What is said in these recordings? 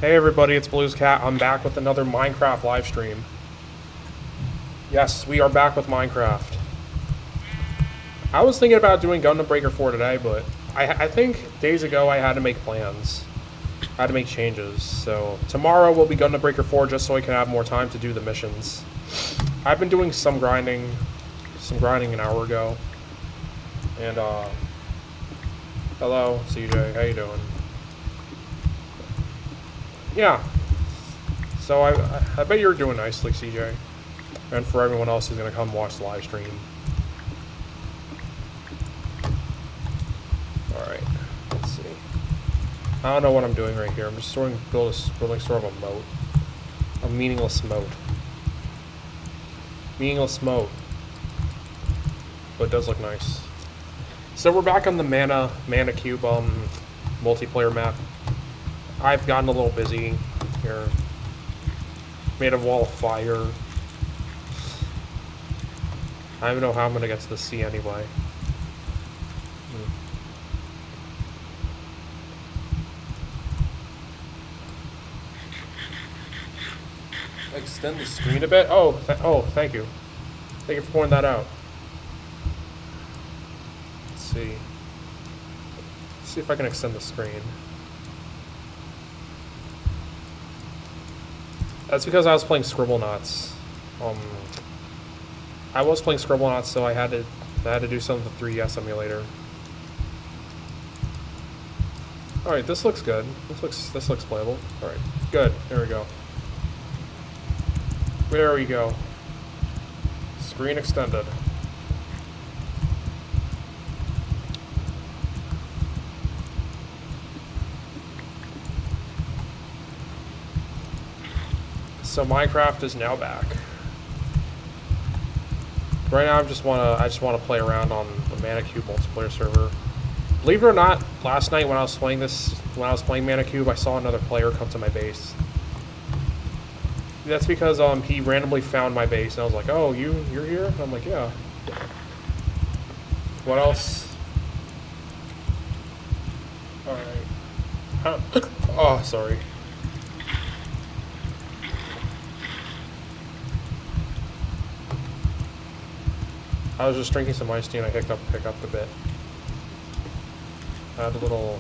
Hey everybody, it's BluesCat. I'm back with another Minecraft live stream. Yes, we are back with Minecraft. I was thinking about doing Gundam Breaker 4 today, but I think days ago I had to make plans. I had to make changes. So tomorrow will be Gundam Breaker 4 just so I can have more time to do the missions. I've been doing some grinding an hour ago. And hello, CJ, how you doing? Yeah. So I bet you're doing nicely, CJ. And for everyone else who's gonna come watch the live stream. Alright, let's see. I don't know what I'm doing right here. I'm just building sort of a moat. A meaningless moat. Meaningless moat. But it does look nice. So we're back on the Mana Cube multiplayer map. I've gotten a little busy here. Made a wall of fire. I don't even know how I'm gonna get to the sea anyway. Extend the screen a bit? Oh, thank you. Thank you for pointing that out. Let's see. Let's see if I can extend the screen. That's because I was playing Scribblenauts. I was playing Scribblenauts, so I had to do some of the 3DS emulator. All right, this looks good. This looks playable. All right, good. There we go. There we go. Screen extended. So Minecraft is now back. Right now, I just wanna play around on the Mana Cube multiplayer server. Believe it or not, last night when I was playing Mana Cube, I saw another player come to my base. That's because he randomly found my base, and I was like, "Oh, you're here?" And I'm like, "Yeah." What else? All right. Oh, sorry. I was just drinking some iced tea and I hiccuped a bit. I had a little...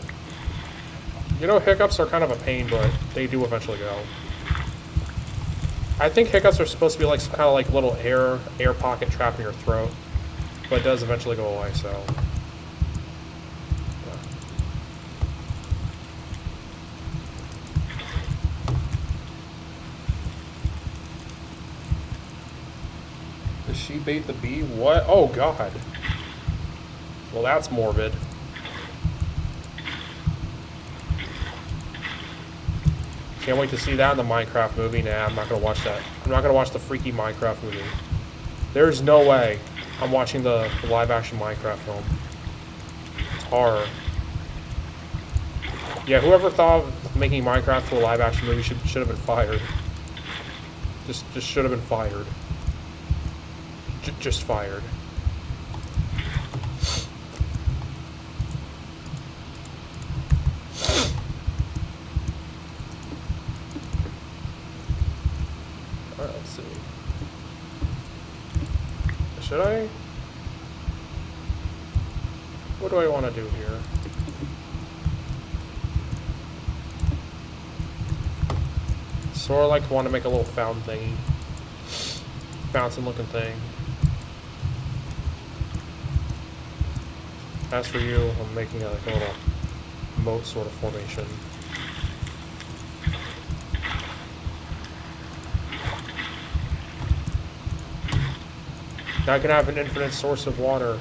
You know, hiccups are kind of a pain, but they do eventually go. I think hiccups are supposed to be like some kind of like little air pocket trapped in your throat. But it does eventually go away, so... Yeah. Does she bait the bee? What? Oh, God. Well, that's morbid. Can't wait to see that in the Minecraft movie. Nah, I'm not going to watch that. I'm not going to watch the freaky Minecraft movie. There's no way I'm watching the live-action Minecraft film. It's horror. Yeah, whoever thought of making Minecraft to a live-action movie should have been fired. Just should have been fired. Just fired. Alright, let's see. Should I? What do I want to do here? Sort of like want to make a little fountain thingy. Fountain looking thing. As for you, I'm making like a little moat sort of formation. Now I can have an infinite source of water.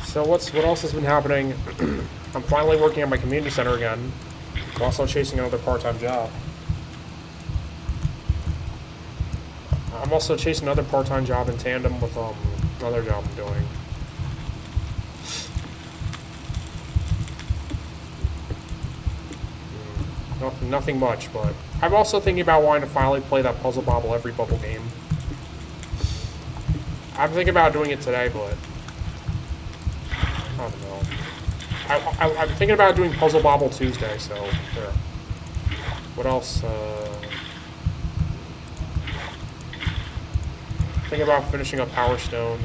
So what else has been happening? I'm finally working at my community center again. I'm also chasing another part-time job. I'm also chasing another part-time job in tandem with another job I'm doing. Nothing much, but I'm also thinking about wanting to finally play that Puzzle Bobble every bubble game. I'm thinking about doing it today, but I don't know. I'm thinking about doing Puzzle Bobble Tuesday, so there. What else? Thinking about finishing up Power Stone.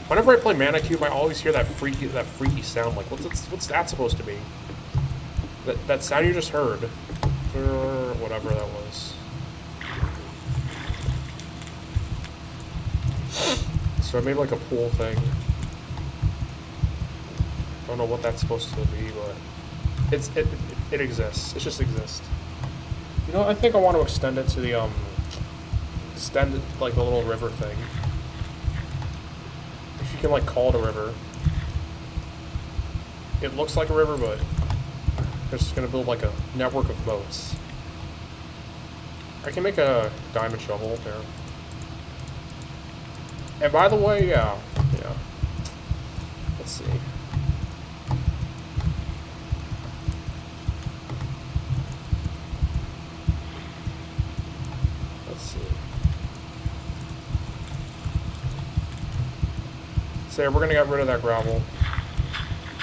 Whenever I play Mana Cube, I always hear that freaky sound. Like, what's that supposed to be? That sound you just heard, or whatever that was. So I made like a pool thing. Don't know what that's supposed to be, but it exists. It just exists. You know, I think I want to extend it to the extend it like the little river thing. If you can like call it a river. It looks like a river, but they're just gonna build like a network of boats. I can make a diamond shovel there. And by the way, yeah. Let's see. So we're gonna get rid of that gravel.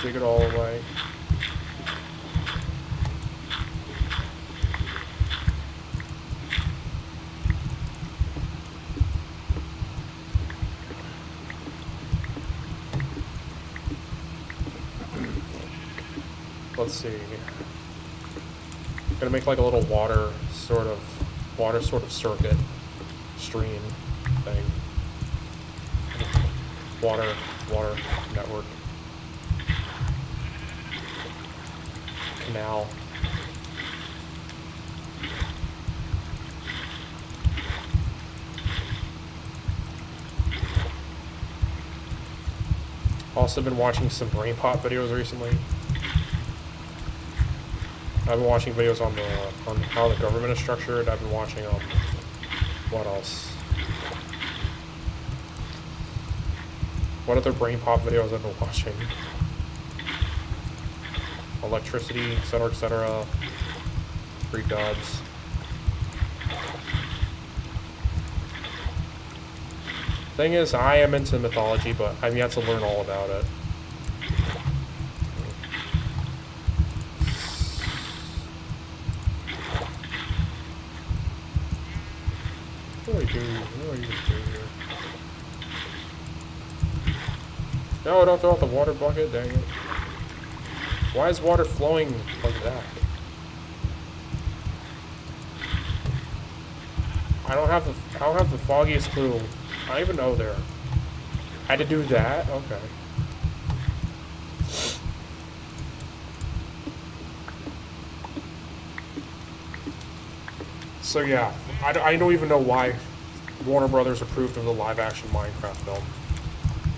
Dig it all away. Let's see. Gonna make like a little water sort of circuit stream thing. Water network. Canal. Also been watching some brain pop videos recently. I've been watching videos on how the government is structured. I've been watching what else? What other brain pop videos I've been watching? Electricity, etc. Greek gods. Thing is, I am into mythology, but I've yet to learn all about it. What do I even do here? No, don't throw out the water bucket, dang it. Why is water flowing like that? I don't have the foggiest clue. I don't even know there. I had to do that? Okay. So yeah, I don't even know why Warner Brothers approved of the live-action Minecraft film.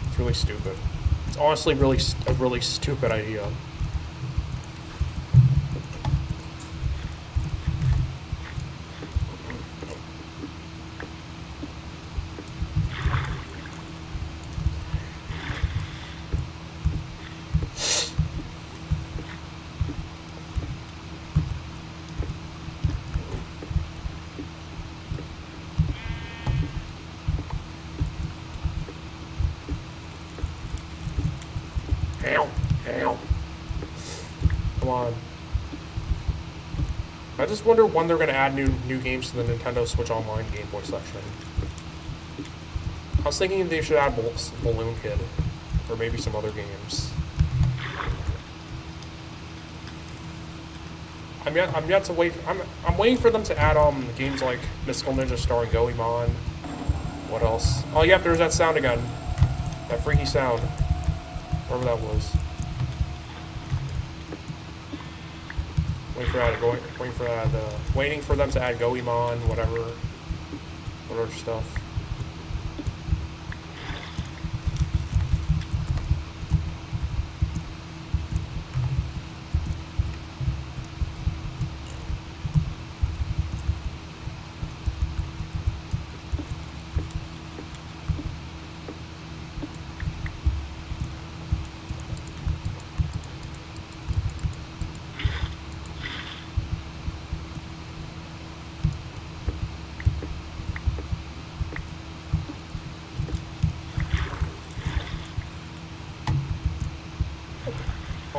It's really stupid. It's honestly a really stupid idea. Come on. I just wonder when they're going to add new games to the Nintendo Switch Online Game Boy section. I was thinking they should add Balloon Kid, or maybe some other games. I'm yet to wait. I'm waiting for them to add games like Mystical Ninja starring Goemon. What else? Oh yeah, there's that sound again. That freaky sound. Whatever that was. Waiting for them to add Goemon, whatever stuff.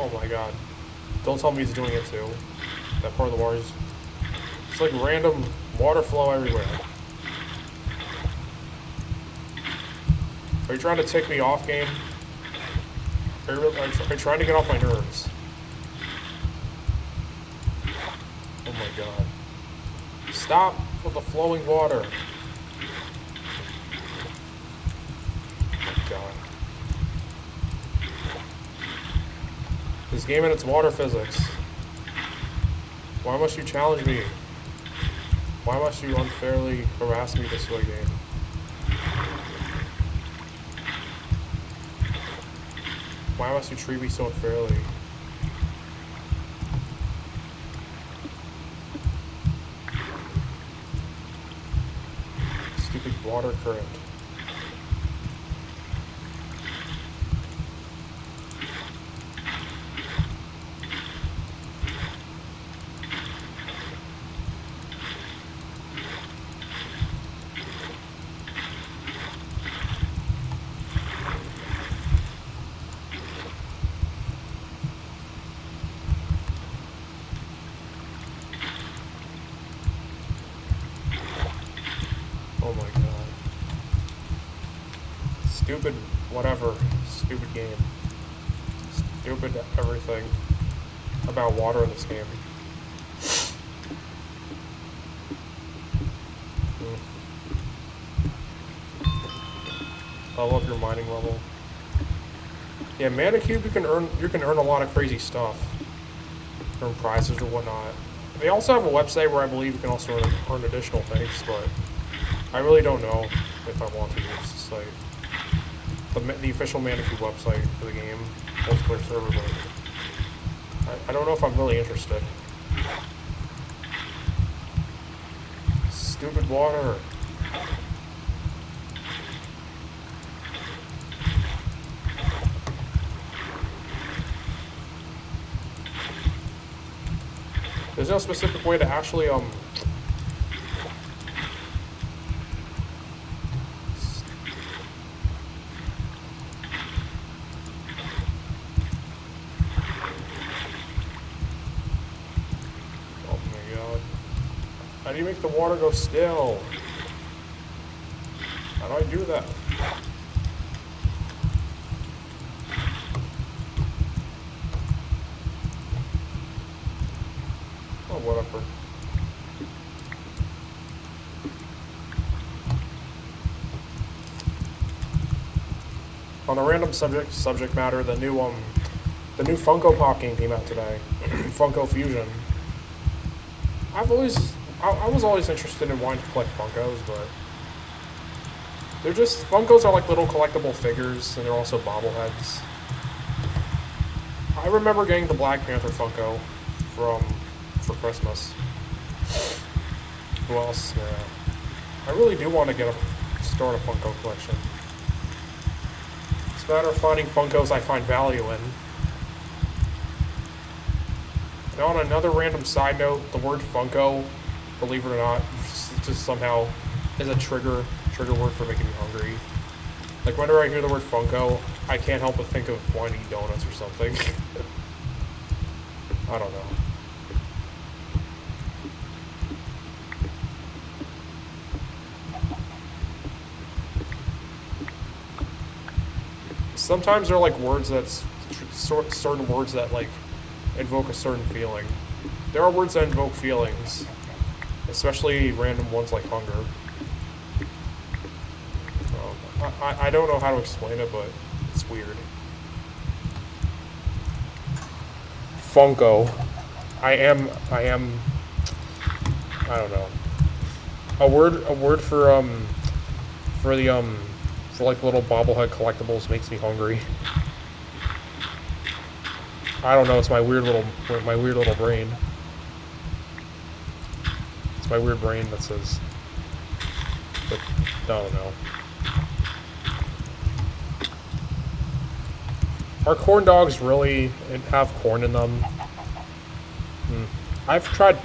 Oh my god. Don't tell me he's doing it too. That part of the water is... It's like random water flow everywhere. Are you trying to tick me off, game? Are you trying to get off my nerves? Oh my god. Stop with the flowing water. Oh my god. This game and its water physics. Why must you challenge me? Why must you unfairly harass me this way, game? Why must you treat me so unfairly? Stupid water current. Oh my god. Stupid whatever. Stupid game. Stupid everything about water in this game. Level up your mining level. Yeah, Mana Cube you can earn a lot of crazy stuff. Earn prizes or whatnot. They also have a website where I believe you can also earn additional things, but I really don't know if I want to use the site. The official Mana Cube website for the game, multiplayer server, but I don't know if I'm really interested. Stupid water. There's no specific way to actually, Oh my god. How do you make the water go still? How do I do that? Oh, whatever. On a random subject matter, the new Funko Pop game came out today. Funko Fusion. I was always interested in wanting to collect Funkos, but Funkos are like little collectible figures, and they're also bobbleheads. I remember getting the Black Panther Funko for Christmas. Who else? Yeah. I really do want to start a Funko collection. It's a matter of finding Funkos I find value in. And on another random side note, the word Funko, believe it or not, just somehow is a trigger word for making me hungry. Like whenever I hear the word Funko, I can't help but think of wanting to eat donuts or something. I don't know. Sometimes they're like words certain words that like invoke a certain feeling. There are words that invoke feelings, especially random ones like hunger. I don't know how to explain it, but it's weird. Funko. I don't know. A word for like little bobblehead collectibles makes me hungry. I don't know, it's my weird little brain. It's my weird brain that says, but I don't know. Are corn dogs really have corn in them? I've tried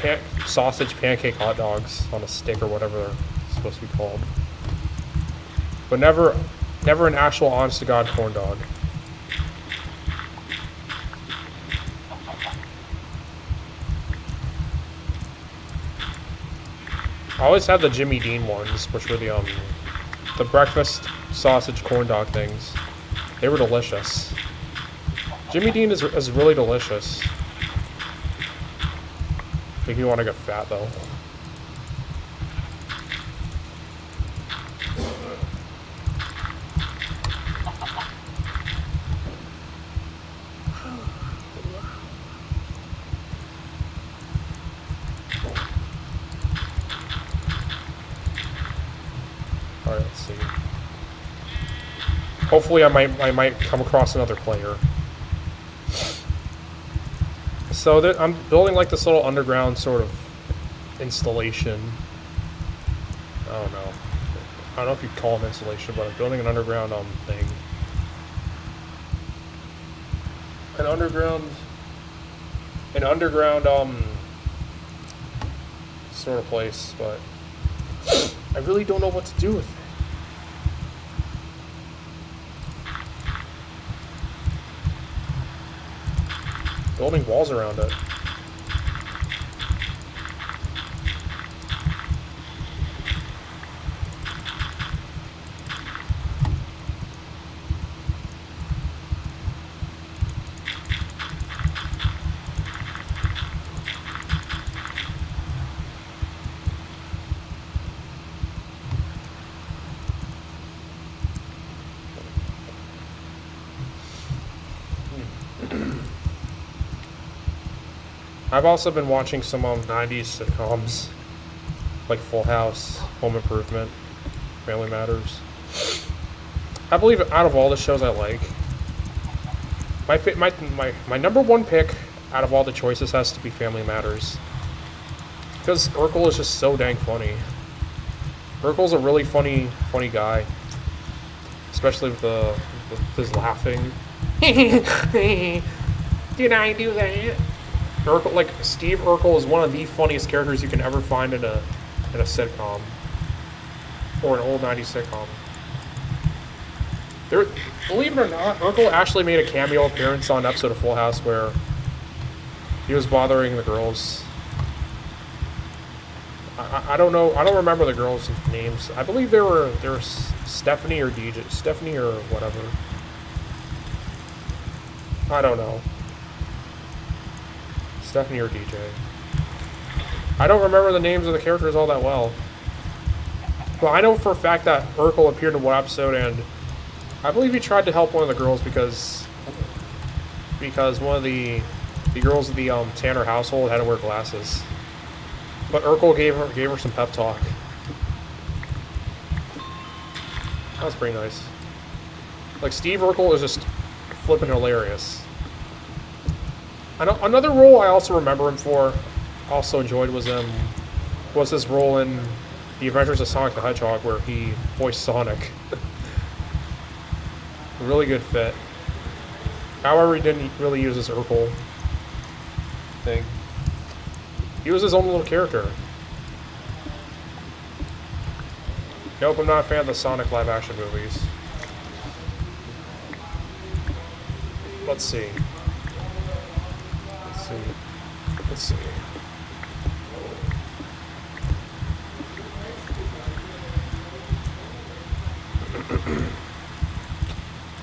sausage pancake hot dogs on a stick or whatever they're supposed to be called. But never an actual honest to God corn dog. I always had the Jimmy Dean ones, which were the breakfast sausage corn dog things. They were delicious. Jimmy Dean is really delicious. Make me want to get fat though. Alright, let's see. Hopefully I might come across another player. So I'm building like this little underground sort of installation. I don't know. I don't know if you'd call it installation, but I'm building an underground thing. An underground sort of place, but I really don't know what to do with it. Building walls around it. I've also been watching some 90s sitcoms, like Full House, Home Improvement, Family Matters. I believe out of all the shows I like, my number one pick out of all the choices has to be Family Matters. Because Urkel is just so dang funny. Urkel's a really funny guy. Especially with his laughing. Did I do that? Urkel, like Steve Urkel is one of the funniest characters you can ever find in a sitcom or an old 90s sitcom. Believe it or not, Urkel actually made a cameo appearance on an episode of Full House where he was bothering the girls. I don't know. I don't remember the girls' names. I believe they were Stephanie or Stephanie or whatever. I don't know. Stephanie or DJ. I don't remember the names of the characters all that well. But I know for a fact that Urkel appeared in one episode, and I believe he tried to help one of the girls because one of the girls of the Tanner household had to wear glasses. But Urkel gave her some pep talk. That was pretty nice. Like Steve Urkel is just flipping hilarious. Another role I also remember him for, also enjoyed, was his role in The Adventures of Sonic the Hedgehog, where he voiced Sonic. A really good fit. However, he didn't really use his Urkel thing. He was his own little character. Nope, I'm not a fan of the Sonic live-action movies. Let's see. Let's see.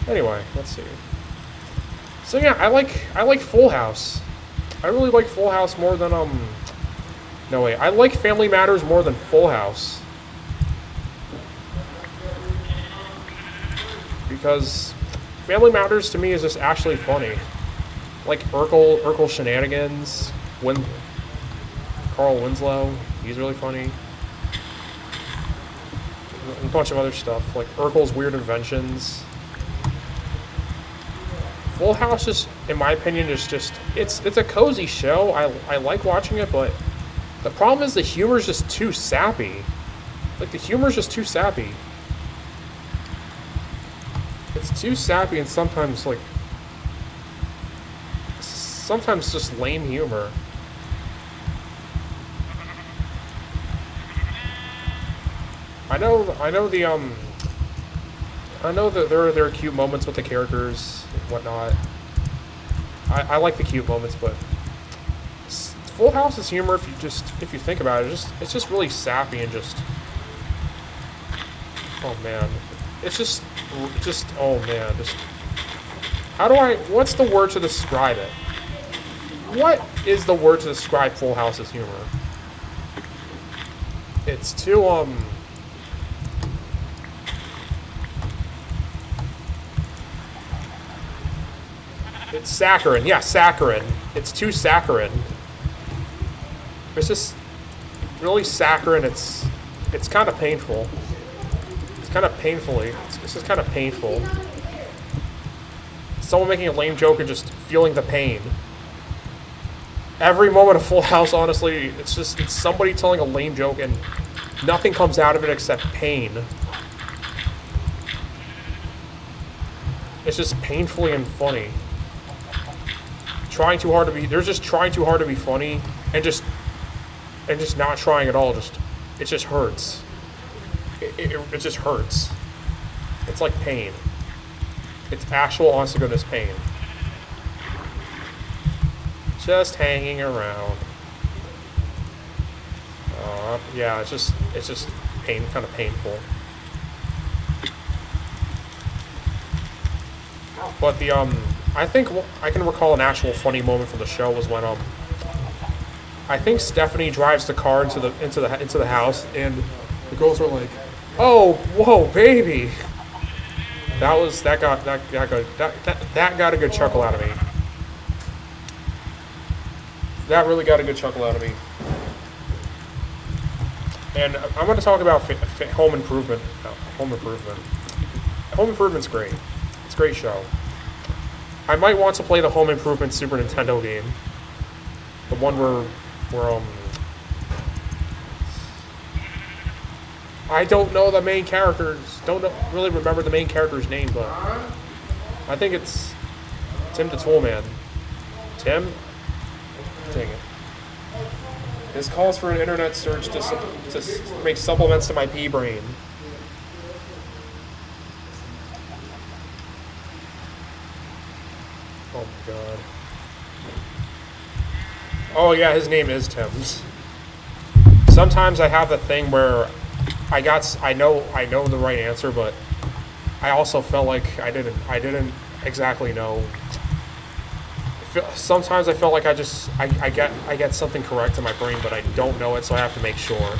Anyway, let's see. So yeah, I like Full House. I really like Full House more than no wait, I like Family Matters more than Full House. Because Family Matters to me is just actually funny. Like Urkel shenanigans, Carl Winslow, he's really funny. And a bunch of other stuff, like Urkel's weird inventions. Full House is, in my opinion, is just, it's a cozy show. I like watching it, but the problem is the humor's just too sappy. Like, the humor's just too sappy. It's too sappy and sometimes just lame humor. I know that there are cute moments with the characters and whatnot. I like the cute moments, but Full House's humor, if you think about it, it's just really sappy and just. Oh man, it's just oh man, just. What's the word to describe it? What is the word to describe Full House's humor? It's too, it's saccharine. Yeah, saccharine. It's too saccharine. It's just really saccharine. It's kind of painful. It's kind of painfully. It's just kind of painful. Someone making a lame joke and just feeling the pain. Every moment of Full House, honestly, it's somebody telling a lame joke and nothing comes out of it except pain. It's just painfully and funny. Trying too hard to be, they're just trying too hard to be funny and just not trying at all. It just hurts. It just hurts. It's like pain. It's actual, honest to goodness pain. Just hanging around. Yeah, it's just kind of painful. But I think I can recall an actual funny moment from the show was when I think Stephanie drives the car into the house and the girls were like, "Oh, whoa, baby." That got a good chuckle out of me. That really got a good chuckle out of me. And I'm going to talk about Home Improvement. Home Improvement. Home Improvement's great. It's a great show. I might want to play the Home Improvement Super Nintendo game. The one where I don't know the main characters. Really remember the main character's name, but I think it's Tim the Toolman. Tim? Dang it. This calls for an internet search to make supplements to my pea brain. Oh my god. Oh yeah, his name is Tim. Sometimes I have the thing where I know the right answer, but I also felt like I didn't exactly know. Sometimes I felt like I get something correct in my brain, but I don't know it, so I have to make sure.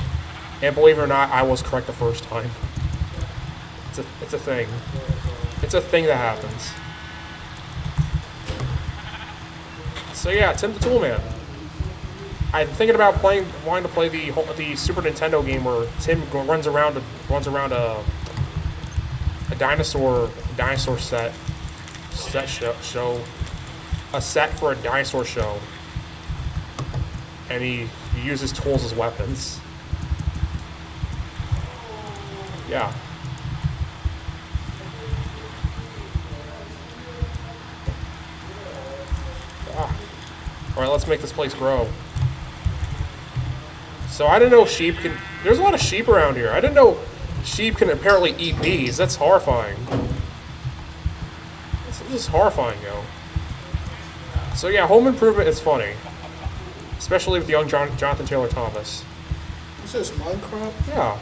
And believe it or not, I was correct the first time. It's a thing. It's a thing that happens. So yeah, Tim the Toolman. I'm thinking about wanting to play the Super Nintendo game where Tim runs around a dinosaur set show, a set for a dinosaur show, and he uses tools as weapons. Yeah. All right, let's make this place grow. So I didn't know sheep can. There's a lot of sheep around here. I didn't know sheep can apparently eat bees. That's horrifying. This is horrifying, yo. So yeah, Home Improvement is funny, especially with the young Jonathan Taylor Thomas. Is this Minecraft? Yeah.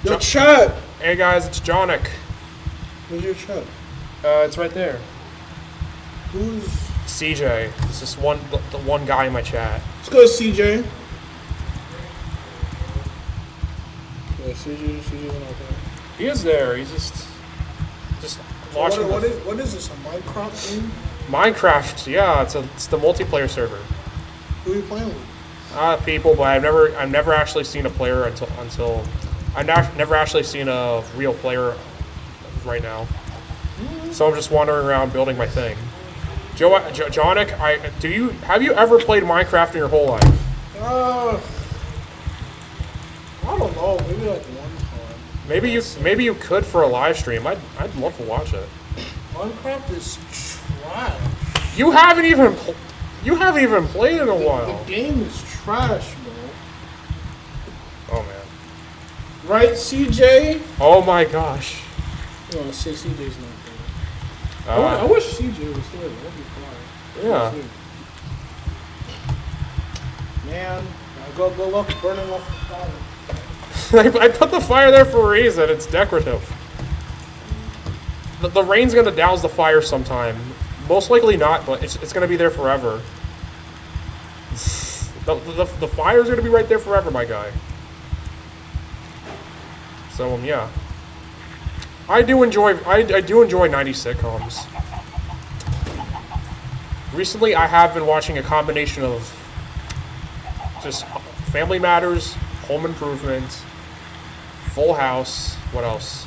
Yo, chat. Hey guys, it's Jonic. Where's your chat? It's right there. Who's CJ? It's just the one guy in my chat. Let's go, CJ. Yeah, CJ's not there. He is there. He's just watching. What is this? A Minecraft game? Minecraft, yeah, it's the multiplayer server. Who are you playing with? People, but I've never actually seen a player until I've never actually seen a real player right now. So I'm just wandering around building my thing. Jonic, have you ever played Minecraft in your whole life? I don't know. Maybe like one time. Maybe you could for a live stream. I'd love to watch it. Minecraft is trash. You haven't even played in a while. The game is trash, bro. Oh man. Right, CJ? Oh my gosh. You want to say CJ's not there? I wish CJ was here. That'd be fine. Yeah. man. Go look, burning off the fire. I put the fire there for a reason. It's decorative. The rain's gonna douse the fire sometime. Most likely not, but it's gonna be there forever. The fire's gonna be right there forever, my guy. So yeah. I do enjoy 90s sitcoms. Recently, I have been watching a combination of just Family Matters, Home Improvement, Full House. What else?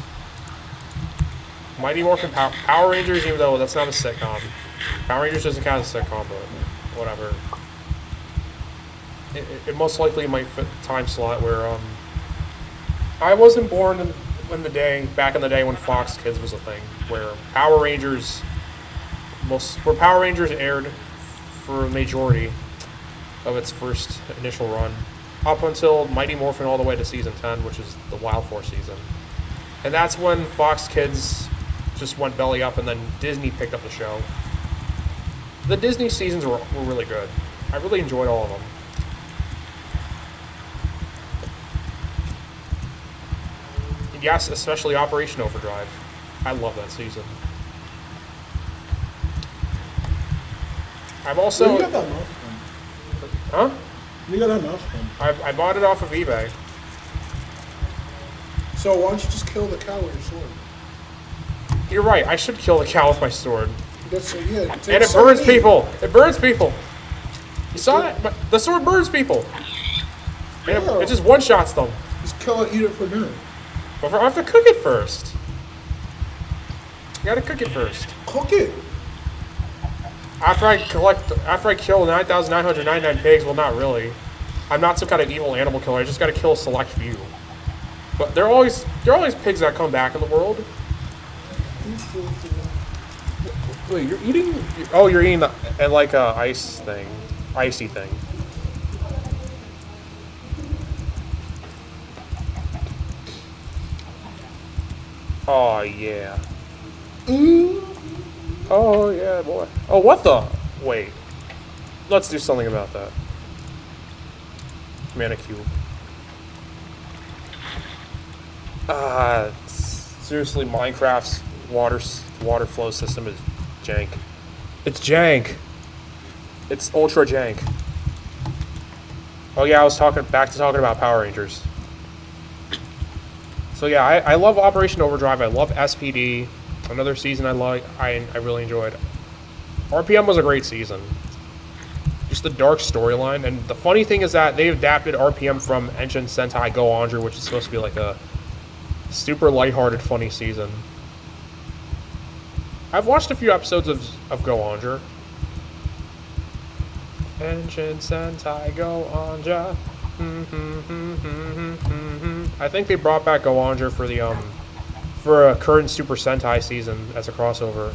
Mighty Morphin Power Rangers, even though that's not a sitcom. Power Rangers doesn't count as a sitcom, but whatever. It most likely might fit the time slot where I wasn't born back in the day when Fox Kids was a thing, where Power Rangers aired for a majority of its first initial run, up until Mighty Morphin all the way to season 10, which is the Wild Force season. And that's when Fox Kids just went belly up, and then Disney picked up the show. The Disney seasons were really good. I really enjoyed all of them. Yes, especially Operation Overdrive. I love that season. I've also... You got that mouse from? Huh? You got that mouse from? I bought it off of eBay. So why don't you just kill the cow with your sword? You're right, I should kill the cow with my sword. That's yeah. And it burns people! It burns people! You saw that? But the sword burns people! And it just one-shots them. Just kill it, eat it for dinner. But I have to cook it first. You gotta cook it first. Cook it! After I kill 9,999 pigs, well, not really. I'm not some kind of evil animal killer. I just gotta kill a select few. But there are always pigs that come back in the world. Wait, you're eating? Oh, you're eating like a icy thing. Oh yeah. Oh yeah, boy. Oh, what the? Wait. Let's do something about that. Manicube. Seriously, Minecraft's water flow system is jank. It's jank. It's ultra jank. Oh yeah, I was talking about Power Rangers. So yeah, I love Operation Overdrive. I love SPD. Another season I really enjoyed. RPM was a great season. Just the dark storyline, and the funny thing is that they adapted RPM from Engine Sentai Go Onger, which is supposed to be like a super lighthearted, funny season. I've watched a few episodes of Go Onger. Engine Sentai Go Onger. I think they brought back Go Onger for a current Super Sentai season as a crossover.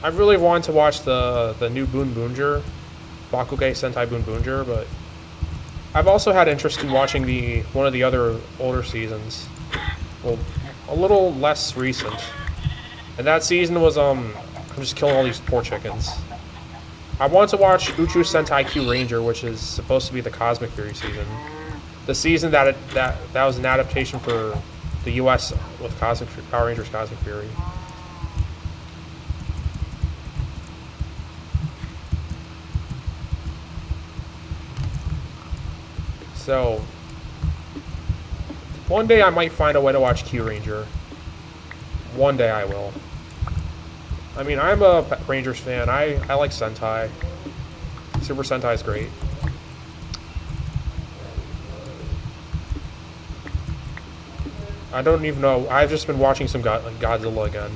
I really wanted to watch the new Boon Boonger, Bakuge Sentai Boon Boonger, but I've also had interest in watching one of the other older seasons. Well, a little less recent. And that season was I'm just killing all these poor chickens. I wanted to watch Uchu Sentai Q Ranger, which is supposed to be the Cosmic Fury season. The season that was an adaptation for the US with Power Rangers Cosmic Fury. So, one day I might find a way to watch Q Ranger. One day I will. I mean, I'm a Rangers fan. I like Sentai. Super Sentai is great. I don't even know. I've just been watching some Godzilla again.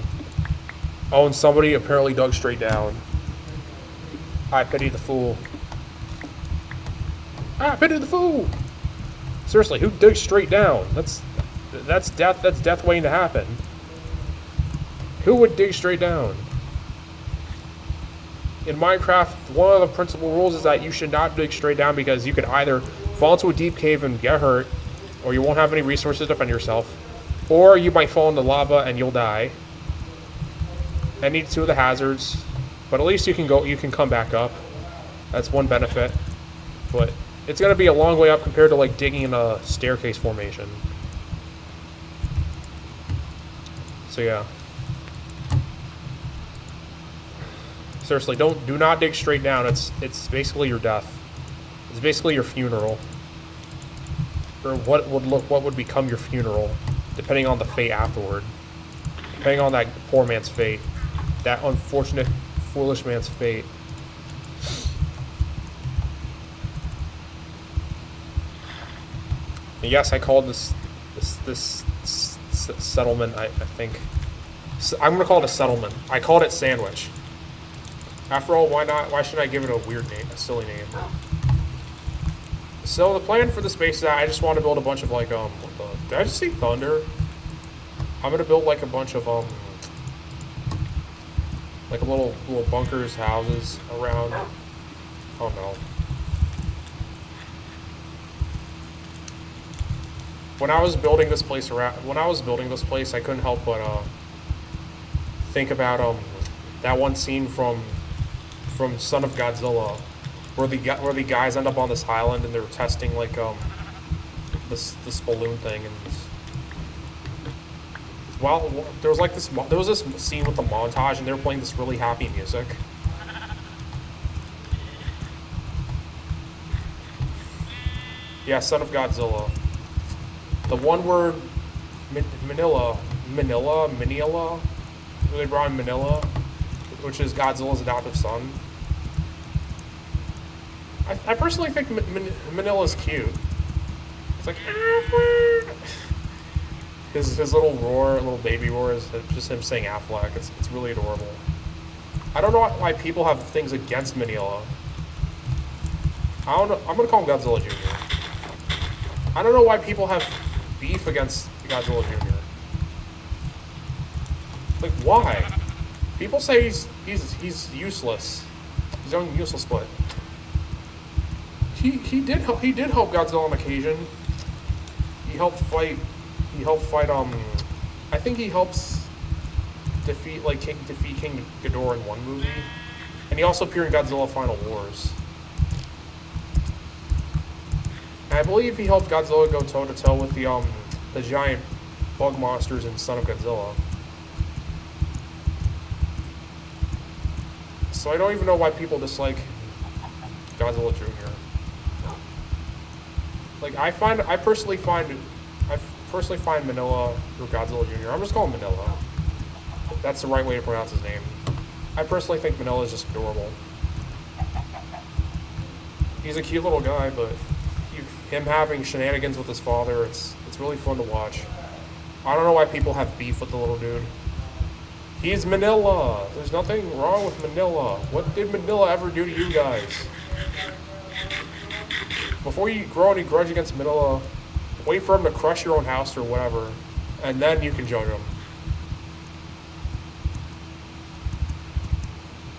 Oh, and somebody apparently dug straight down. I pity the fool. I pity the fool! Seriously, who digs straight down? That's death. That's death waiting to happen. Who would dig straight down? In Minecraft, one of the principal rules is that you should not dig straight down because you could either fall into a deep cave and get hurt, or you won't have any resources to defend yourself, or you might fall into lava and you'll die. I need 2 of the hazards, but at least you can come back up. That's one benefit. But it's gonna be a long way up compared to like digging in a staircase formation. So yeah. Seriously, do not dig straight down. It's basically your death. It's basically your funeral. Or what would become your funeral, depending on the fate afterward. Depending on that poor man's fate. That unfortunate, foolish man's fate. And yes, I called this settlement, I think. I'm gonna call it a settlement. I called it Sandwich. After all, why not? Why should I give it a weird name, a silly name? So the plan for the space is that I just want to build a bunch of like did I just see thunder? I'm gonna build like a bunch of like a little bunkers, houses around. Oh no. When I was building this place, I couldn't help but think about that one scene from Son of Godzilla, where the guys end up on this island and they're testing like this balloon thing, and there was this scene with the montage and they were playing this really happy music. Yeah, Son of Godzilla. The one word Manila, where they brought in Manila, which is Godzilla's adoptive son. I personally think Manila's cute. It's like his little baby roar is just him saying Affleck. It's really adorable. I don't know why people have things against Manila. I don't know. I'm gonna call him Godzilla Jr. I don't know why people have beef against Godzilla Jr. Like, why? People say he's useless. He's useless, but he did help Godzilla on occasion. He helped fight. I think he helps defeat King Ghidorah in one movie, and he also appeared in Godzilla Final Wars. And I believe he helped Godzilla go toe to toe with the giant bug monsters in Son of Godzilla. So I don't even know why people dislike Godzilla Jr. Like I personally find Manila or Godzilla Jr. I'm just calling him Manila. That's the right way to pronounce his name. I personally think Manila is just adorable. He's a cute little guy, but him having shenanigans with his father, it's really fun to watch. I don't know why people have beef with the little dude. He's Manila. There's nothing wrong with Manila. What did Manila ever do to you guys? Before you grow any grudge against Manila, wait for him to crush your own house or whatever, and then you can judge him.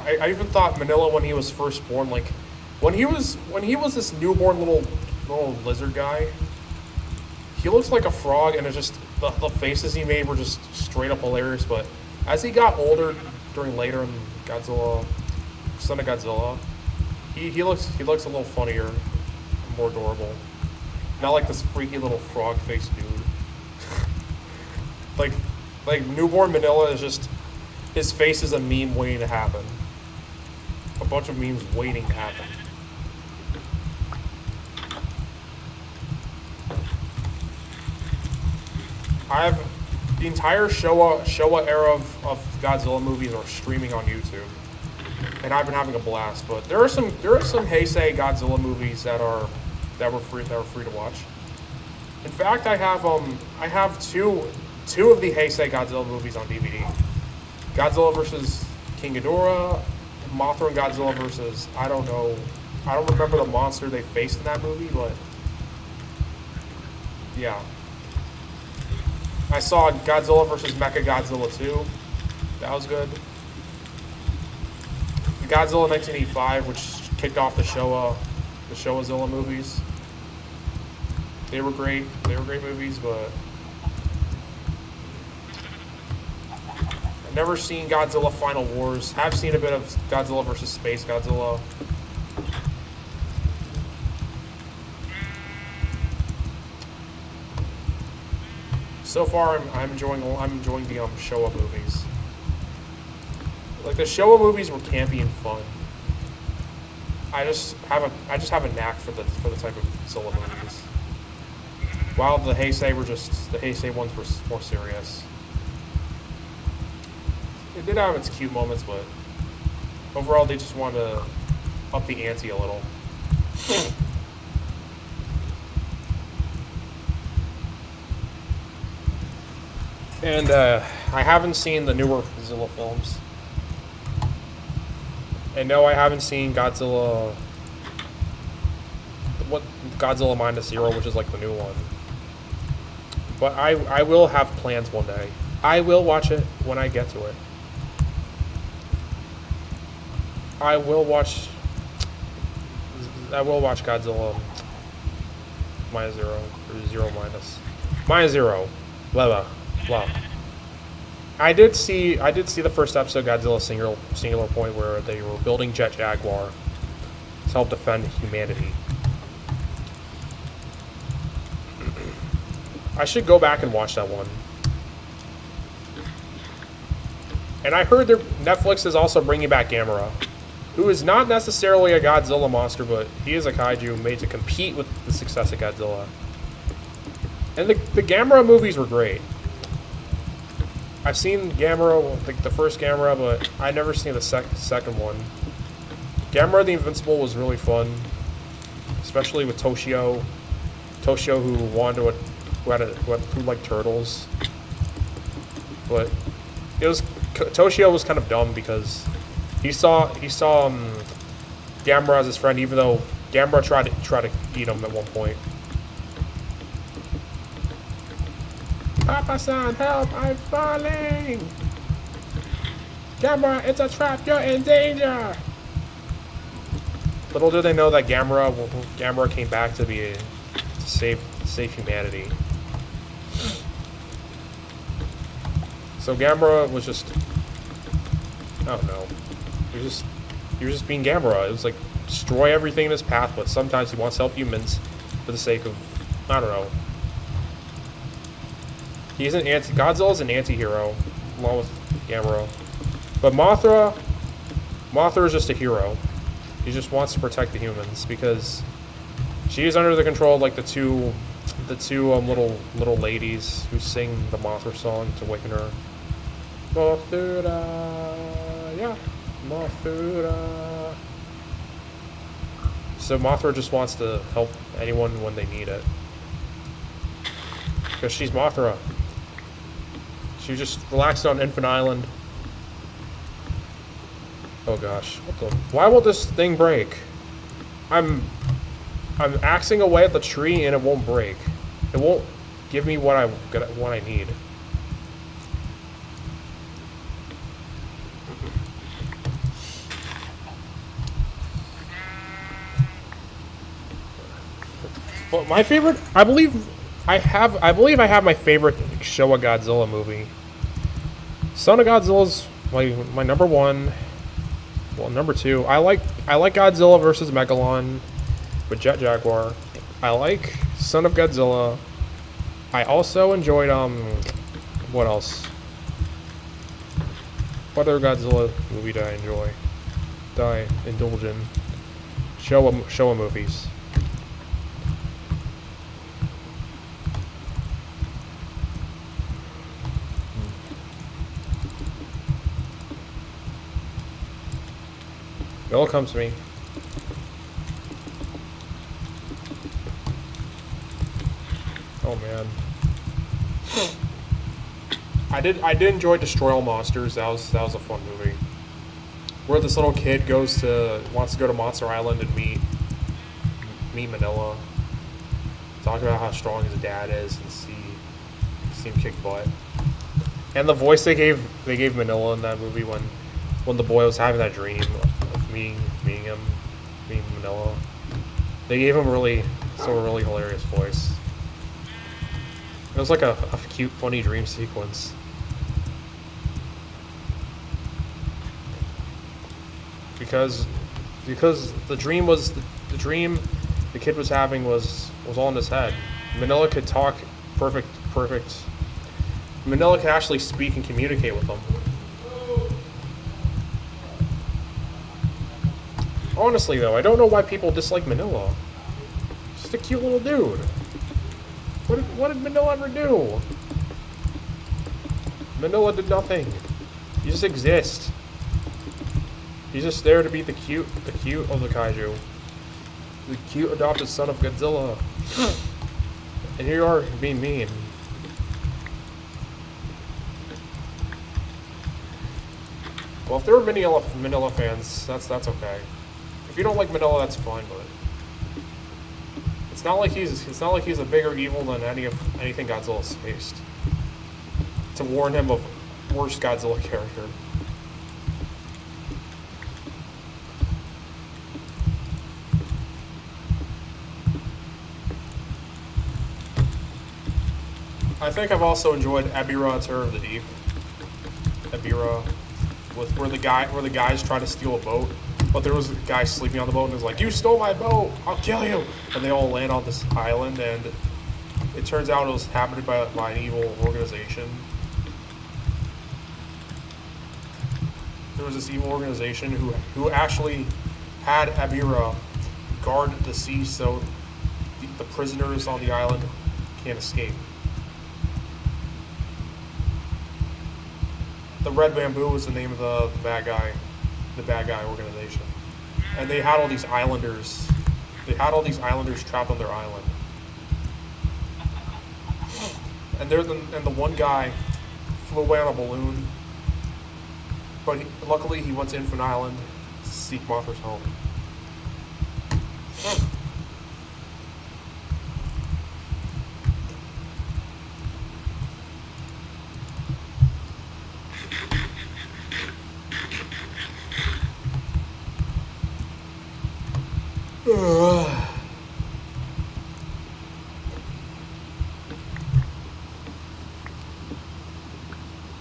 I even thought Manila when he was first born, like when he was this newborn little lizard guy, he looks like a frog, and it's just the faces he made were just straight up hilarious. But as he got older, later in Godzilla, Son of Godzilla, he looks a little funnier, and more adorable. Not like this freaky little frog faced dude. like newborn Manila is just, his face is a meme waiting to happen. A bunch of memes waiting to happen. I have the entire Showa era of Godzilla movies are streaming on YouTube, and I've been having a blast. But there are some Heisei Godzilla movies that were free to watch. In fact, I have two of the Heisei Godzilla movies on DVD. Godzilla vs. King Ghidorah, Mothra and Godzilla versus, I don't remember the monster they faced in that movie, but yeah. I saw Godzilla vs. Mechagodzilla 2. That was good. Godzilla 1985, which kicked off the Showa-Zilla movies. They were great. They were great movies, but Never seen Godzilla Final Wars. Have seen a bit of Godzilla versus Space Godzilla. So far, I'm enjoying the Showa movies. Like the Showa movies were campy and fun. I just have a knack for the type of Godzilla movies. While the Heisei ones were more serious. It did have its cute moments, but overall they just wanted to up the ante a little. And I haven't seen the newer Godzilla films. And no, I haven't seen Godzilla Minus Zero, which is like the new one. But I will have plans one day. I will watch it when I get to it. I will watch Godzilla Minus Zero, or Zero Minus. Minus Zero. Blah blah blah. I did see the first episode of Godzilla Singular Point where they were building Jet Jaguar to help defend humanity. I should go back and watch that one. And I heard that Netflix is also bringing back Gamera, who is not necessarily a Godzilla monster, but he is a kaiju made to compete with the success of Godzilla. And the Gamera movies were great. I've seen Gamera, the first Gamera, but I never seen the second one. Gamera the Invincible was really fun, especially with Toshio. Toshio, who liked turtles. But Toshio was kind of dumb because he saw Gamera as his friend, even though Gamera tried to eat him at one point. Papa-san, help! I'm falling! Gamera, it's a trap! You're in danger! Little did they know that Gamera came back to save humanity. So Gamera was just, I don't know, he was just being Gamera. It was like destroy everything in his path, but sometimes he wants to help humans for the sake of, I don't know. He's Godzilla's an anti-hero, along with Gamera. But Mothra is just a hero. He just wants to protect the humans because she is under the control of like the two little ladies who sing the Mothra song to awaken her. Mothra, yeah, Mothra. So Mothra just wants to help anyone when they need it. Because she's Mothra. She just relaxed on Infant Island. Oh gosh, why will this thing break? I'm axing away at the tree and it won't break. It won't give me what I need. But my favorite, I believe I have my favorite Showa Godzilla movie. Son of Godzilla's my number one. Well, number two. I like Godzilla versus Megalon with Jet Jaguar. I like Son of Godzilla. I also enjoyed what else? What other Godzilla movie did I enjoy? Did I indulge in? Showa movies. It all comes to me. Oh man. I did enjoy Destroy All Monsters. That was a fun movie. Where this little kid wants to go to Monster Island and meet Manila. Talk about how strong his dad is and see him kick butt. And the voice they gave Manila in that movie when the boy was having that dream of meeting Manila. They gave him a really hilarious voice. It was like a cute, funny dream sequence. because the dream was the dream the kid was having was all in his head. Manila could talk perfect. Manila could actually speak and communicate with him. Honestly, though, I don't know why people dislike Manila. Just a cute little dude. What did Manila ever do? Manila did nothing. He just exists. He's just there to be the cute of the kaiju. The cute adopted son of Godzilla. And here you are being mean. Well, if there are Manila fans, that's okay. If you don't like Manila, that's fine, but it's not like he's a bigger evil than anything Godzilla's faced. To warn him of worst Godzilla character. I think I've also enjoyed Ebirah Terror of the Deep. Ebirah, where the guys try to steal a boat, but there was a guy sleeping on the boat and was like, "You stole my boat! I'll kill you!" And they all land on this island, and it turns out it was happened by an evil organization. There was this evil organization who actually had Ebirah guard the sea so the prisoners on the island can't escape. The Red Bamboo was the name of the bad guy organization, and they had all these islanders. They had all these islanders trapped on their island, and the one guy flew away on a balloon, but luckily he went to Infant Island to seek Mothra's home.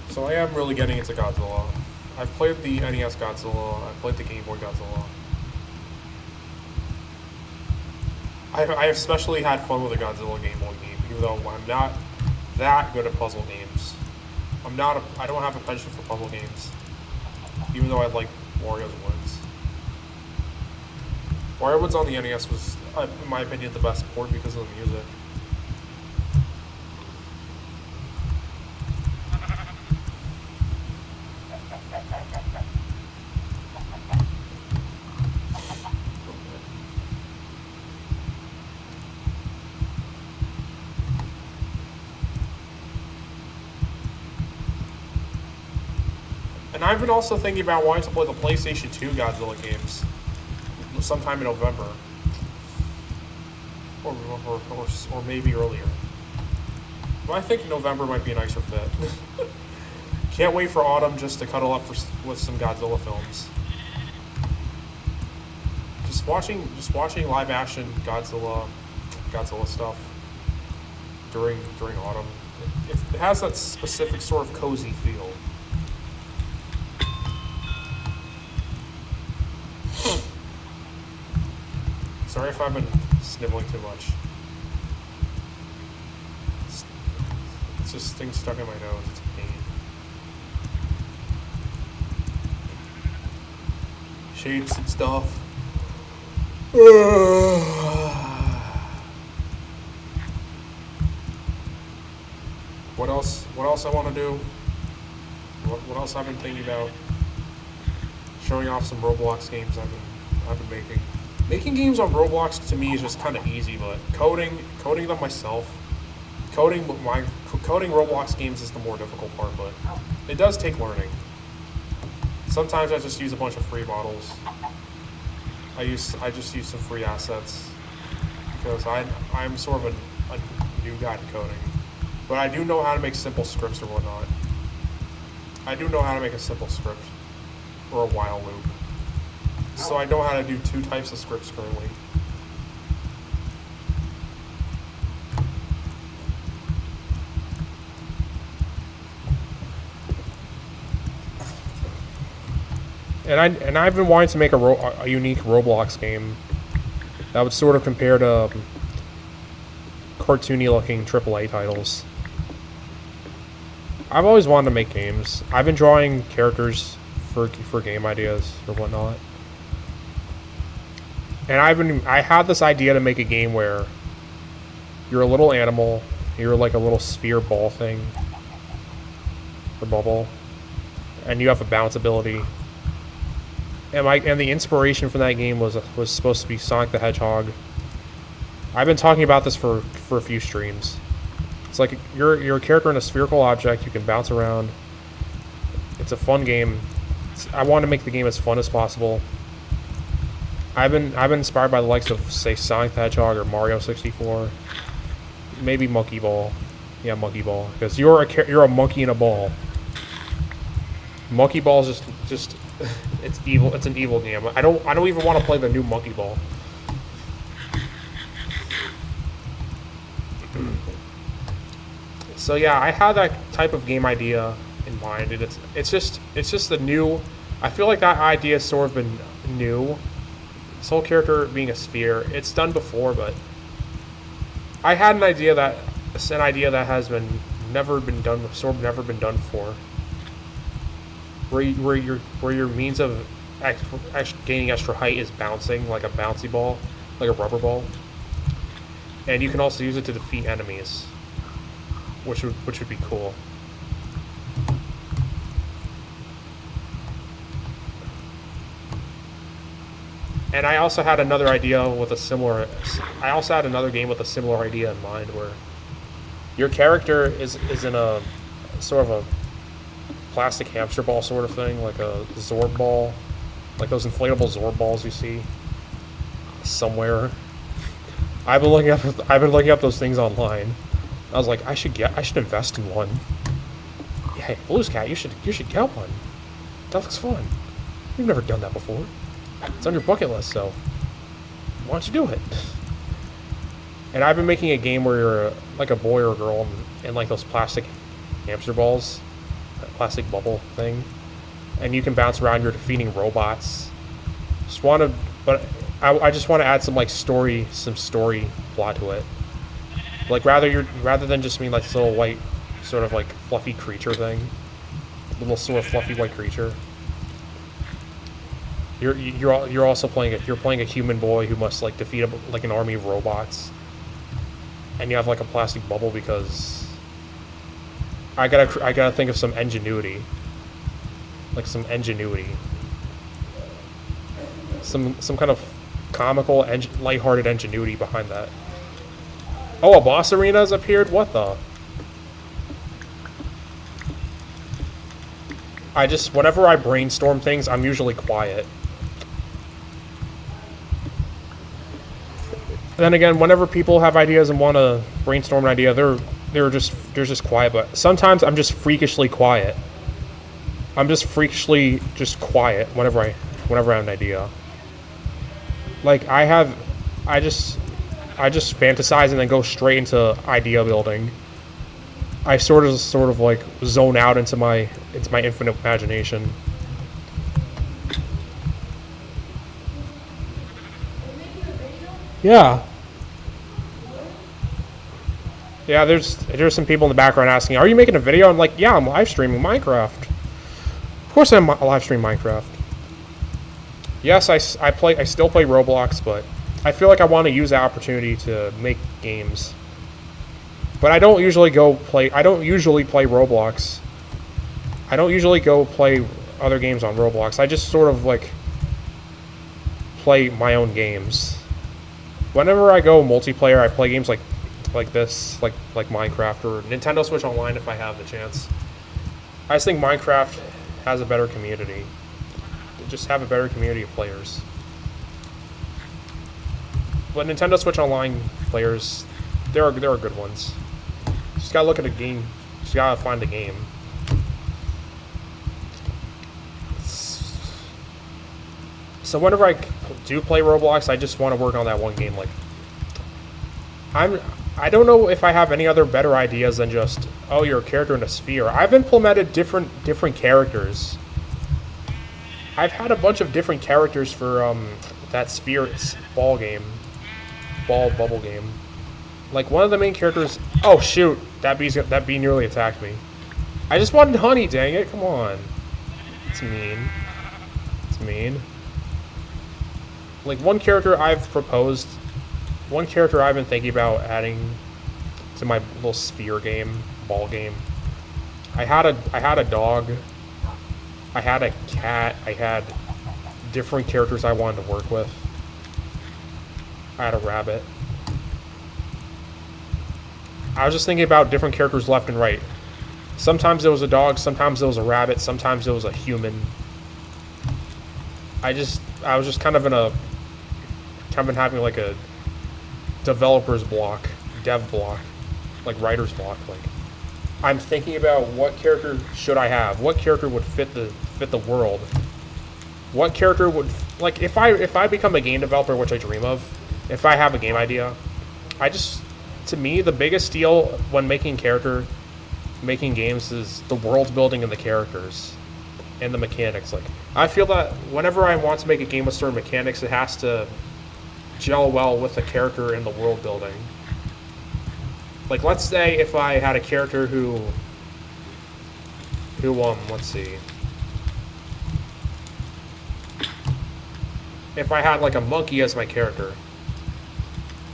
So I am really getting into Godzilla. I've played the NES Godzilla, I've played the Game Boy Godzilla. I especially had fun with the Godzilla Game Boy game, even though I'm not that good at puzzle games. I don't have a penchant for puzzle games, even though I like Wario's Woods. Wario Woods on the NES was, in my opinion, the best port because of the music. And I've been also thinking about wanting to play the PlayStation 2 Godzilla games sometime in November. Or maybe earlier. But I think November might be a nicer fit. Can't wait for autumn just to cuddle up with some Godzilla films. Just watching live action Godzilla stuff during autumn. It has that specific sort of cozy feel. Sorry if I've been sniveling too much. It's just things stuck in my nose. It's a pain. Shapes and stuff. What else I want to do? What else I've been thinking about? Showing off some Roblox games I've been making. Making games on Roblox to me is just kind of easy, but coding them myself, coding Roblox games is the more difficult part. But it does take learning. Sometimes I just use a bunch of free models. I just use some free assets because I'm sort of a new guy to coding, but I do know how to make simple scripts or whatnot. I do know how to make a simple script or a while loop. So I know how to do two types of scripts currently. And I've been wanting to make a unique Roblox game that would sort of compare to cartoony looking AAA titles. I've always wanted to make games. I've been drawing characters for game ideas or whatnot. And I had this idea to make a game where you're a little animal, you're like a little sphere ball thing or bubble, and you have a bounce ability. And the inspiration from that game was supposed to be Sonic the Hedgehog. I've been talking about this for a few streams. It's like you're a character in a spherical object. You can bounce around. It's a fun game. I want to make the game as fun as possible. I've been inspired by the likes of, say, Sonic the Hedgehog or Mario 64. Maybe Monkey Ball. Yeah, Monkey Ball, because you're a monkey in a ball. Monkey Ball is just it's evil. It's an evil game. I don't even want to play the new Monkey Ball. So yeah, I had that type of game idea in mind, and it's just the new. I feel like that idea has sort of been new. This whole character being a sphere, it's done before, but I had an idea that has never been done before. Where your means of gaining extra height is bouncing like a bouncy ball, like a rubber ball, and you can also use it to defeat enemies, which would be cool. And I also had another idea with a similar. I also had another game with a similar idea in mind, where your character is in a sort of a plastic hamster ball sort of thing, like a Zorb ball, like those inflatable Zorb balls you see somewhere. I've been looking up those things online. I was like, I should invest in one. Hey, BluesCat, you should get one. That looks fun. You've never done that before. It's on your bucket list, so why don't you do it? And I've been making a game where you're like a boy or a girl in like those plastic hamster balls, that plastic bubble thing, and you can bounce around. You're defeating robots. I just want to add some story plot to it. Like rather than just being like this little white, sort of like fluffy creature thing, little sort of fluffy white creature. You're also playing a human boy who must like defeat an army of robots, and you have like a plastic bubble because I gotta think of some ingenuity, some kind of comical lighthearted ingenuity behind that. Oh, a boss arena has appeared. What the? Whenever I brainstorm things, I'm usually quiet. Then again, whenever people have ideas and want to brainstorm an idea, they're just quiet. But sometimes I'm just freakishly quiet. I'm just freakishly just quiet whenever I have an idea. Like I just fantasize and then go straight into idea building. I sort of like zone out into my infinite imagination. Yeah. Yeah, there's some people in the background asking, "Are you making a video?" I'm like, "Yeah, I'm live streaming Minecraft." Of course, I'm live streaming Minecraft. Yes, I still play Roblox, but I feel like I want to use that opportunity to make games. But I don't usually play Roblox. I don't usually go play other games on Roblox. I just sort of like play my own games. Whenever I go multiplayer, I play games like this, like Minecraft or Nintendo Switch Online if I have the chance. I just think Minecraft has a better community. They just have a better community of players. But Nintendo Switch Online players, there are good ones. Just gotta look at a game. Just gotta find a game. So whenever I do play Roblox, I just want to work on that one game. Like, I don't know if I have any other better ideas than just, oh, you're a character in a sphere. I've implemented different characters. I've had a bunch of different characters for that sphere ball game, ball bubble game. Like one of the main characters. Oh shoot! That bee nearly attacked me. I just wanted honey. Dang it! Come on. It's mean. It's mean. Like one character I've proposed, one character I've been thinking about adding to my little sphere game, ball game. I had a dog. I had a cat. I had different characters I wanted to work with. I had a rabbit. I was just thinking about different characters left and right. Sometimes it was a dog, sometimes it was a rabbit, sometimes it was a human. I was just kind of having like a developer's block, dev block, like writer's block. Like I'm thinking about what character should I have? What character would fit the world? What character would like if I become a game developer, which I dream of, if I have a game idea, to me the biggest deal when making games is the world building and the characters and the mechanics. Like I feel that whenever I want to make a game with certain mechanics, it has to gel well with the character and the world building. Like let's say if I had a character who let's see. If I had like a monkey as my character,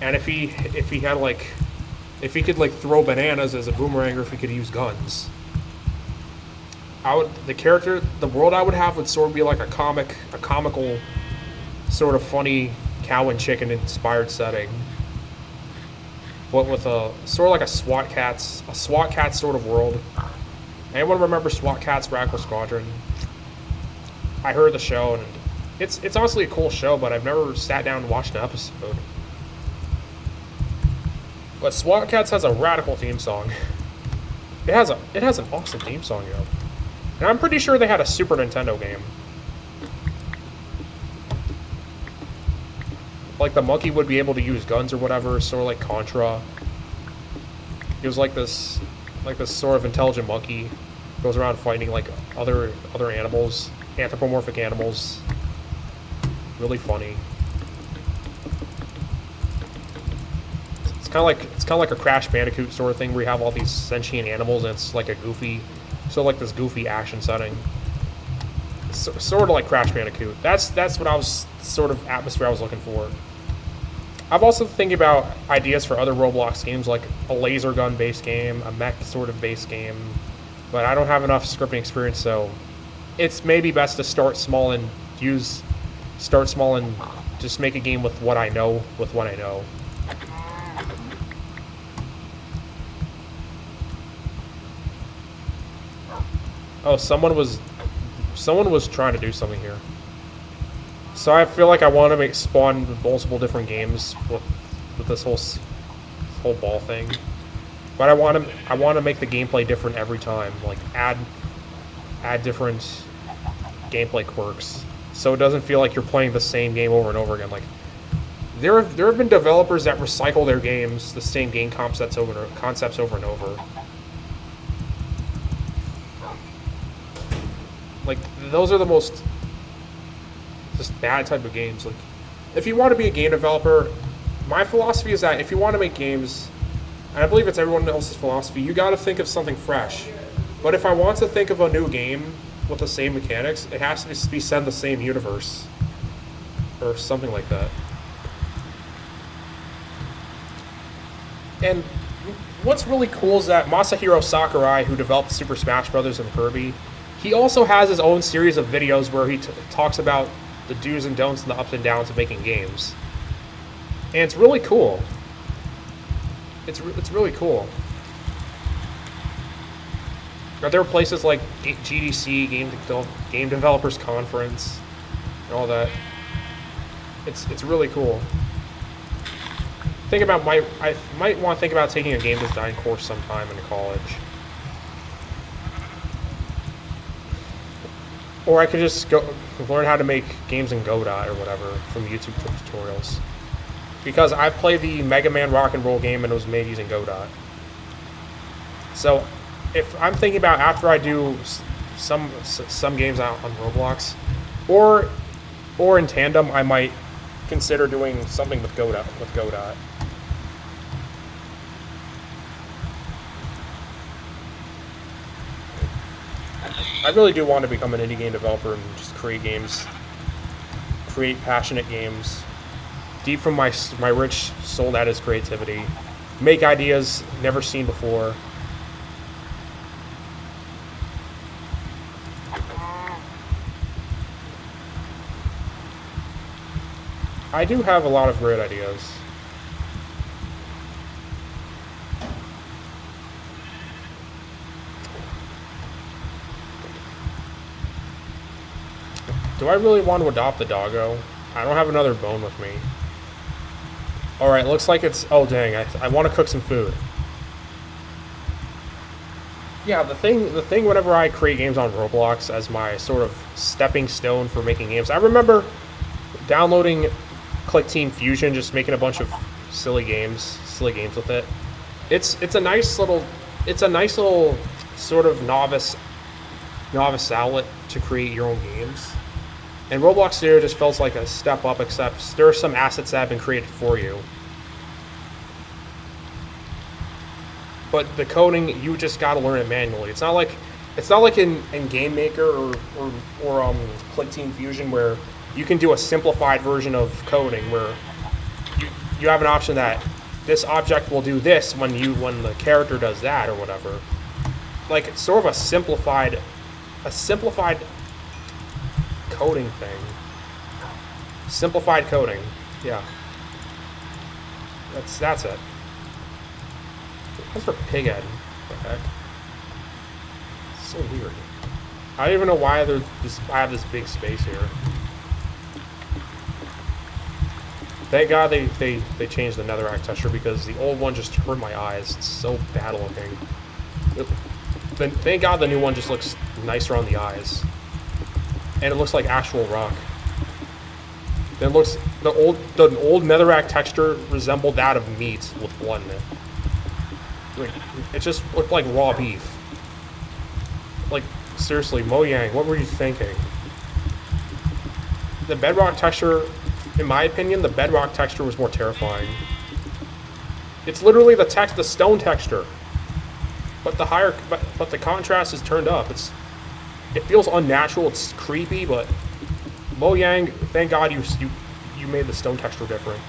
and if he could like throw bananas as a boomerang, or if he could use guns, the world I would have would sort of be like a comical, sort of funny cow and chicken inspired setting, but with a sort of like a SWAT Cats sort of world. Anyone remember SWAT Cats Radical Squadron? I heard the show and it's honestly a cool show, but I've never sat down and watched an episode. But SWAT Cats has a radical theme song. It has an awesome theme song, yo. And I'm pretty sure they had a Super Nintendo game. Like the monkey would be able to use guns or whatever, sort of like Contra. He was like this sort of intelligent monkey, goes around fighting like other animals, anthropomorphic animals. Really funny. It's kind of like a Crash Bandicoot sort of thing where you have all these sentient animals and it's like a goofy, so like this goofy action setting. Sort of like Crash Bandicoot. That's what I was sort of atmosphere I was looking for. I've also thinking about ideas for other Roblox games, like a laser gun based game, a mech sort of based game, but I don't have enough scripting experience, so it's maybe best to start small and just make a game with what I know, Oh, someone was trying to do something here. So I feel like I want to spawn multiple different games with this whole ball thing, but I want to make the gameplay different every time. Like add different gameplay quirks, so it doesn't feel like you're playing the same game over and over again. Like there have been developers that recycle their games, the same game concepts over and over. Like those are the most just bad type of games. Like if you want to be a game developer, my philosophy is that if you want to make games, and I believe it's everyone else's philosophy, you got to think of something fresh. But if I want to think of a new game with the same mechanics, it has to be set in the same universe or something like that. And what's really cool is that Masahiro Sakurai, who developed Super Smash Bros. And Kirby, he also has his own series of videos where he talks about the do's and don'ts and the ups and downs of making games. And it's really cool. It's really cool. Are there places like GDC, Game Developers Conference, and all that? It's really cool. I might want to think about taking a game design course sometime in college. Or I could just go learn how to make games in Godot or whatever from YouTube tutorials. Because I've played the Mega Man Rock and Roll game and it was made using Godot. So if I'm thinking about after I do some games out on Roblox, Or in tandem, I might consider doing something with Godot. I really do want to become an indie game developer and just create games, create passionate games, deep from my rich soul that is creativity, make ideas never seen before. I do have a lot of great ideas. Do I really want to adopt the doggo? I don't have another bone with me. Alright, looks like it's... Oh, dang. I want to cook some food. Yeah, the thing whenever I create games on Roblox as my sort of stepping stone for making games, I remember downloading Click Team Fusion, just making a bunch of silly games with it. It's a nice little sort of novice outlet to create your own games. And Roblox Studio just feels like a step up, except there are some assets that have been created for you. But the coding, you just gotta learn it manually. It's not like in Game Maker or Click Team Fusion where you can do a simplified version of coding where you have an option that this object will do this when the character does that or whatever. Like it's sort of a simplified coding thing. Simplified coding. Yeah. That's it. That's for pig head. What the heck? It's so weird. I don't even know why I have this big space here. Thank God they changed the netherrack texture because the old one just hurt my eyes. It's so bad looking. Thank God the new one just looks nicer on the eyes. And it looks like actual rock. The old netherrack texture resembled that of meat with blood in it. Like, it just looked like raw beef. Like, seriously, Mojang, what were you thinking? The bedrock texture, in my opinion, the bedrock texture was more terrifying. It's literally the stone texture. But the contrast is turned up. It feels unnatural, it's creepy, but Mojang, thank God you made the stone texture different.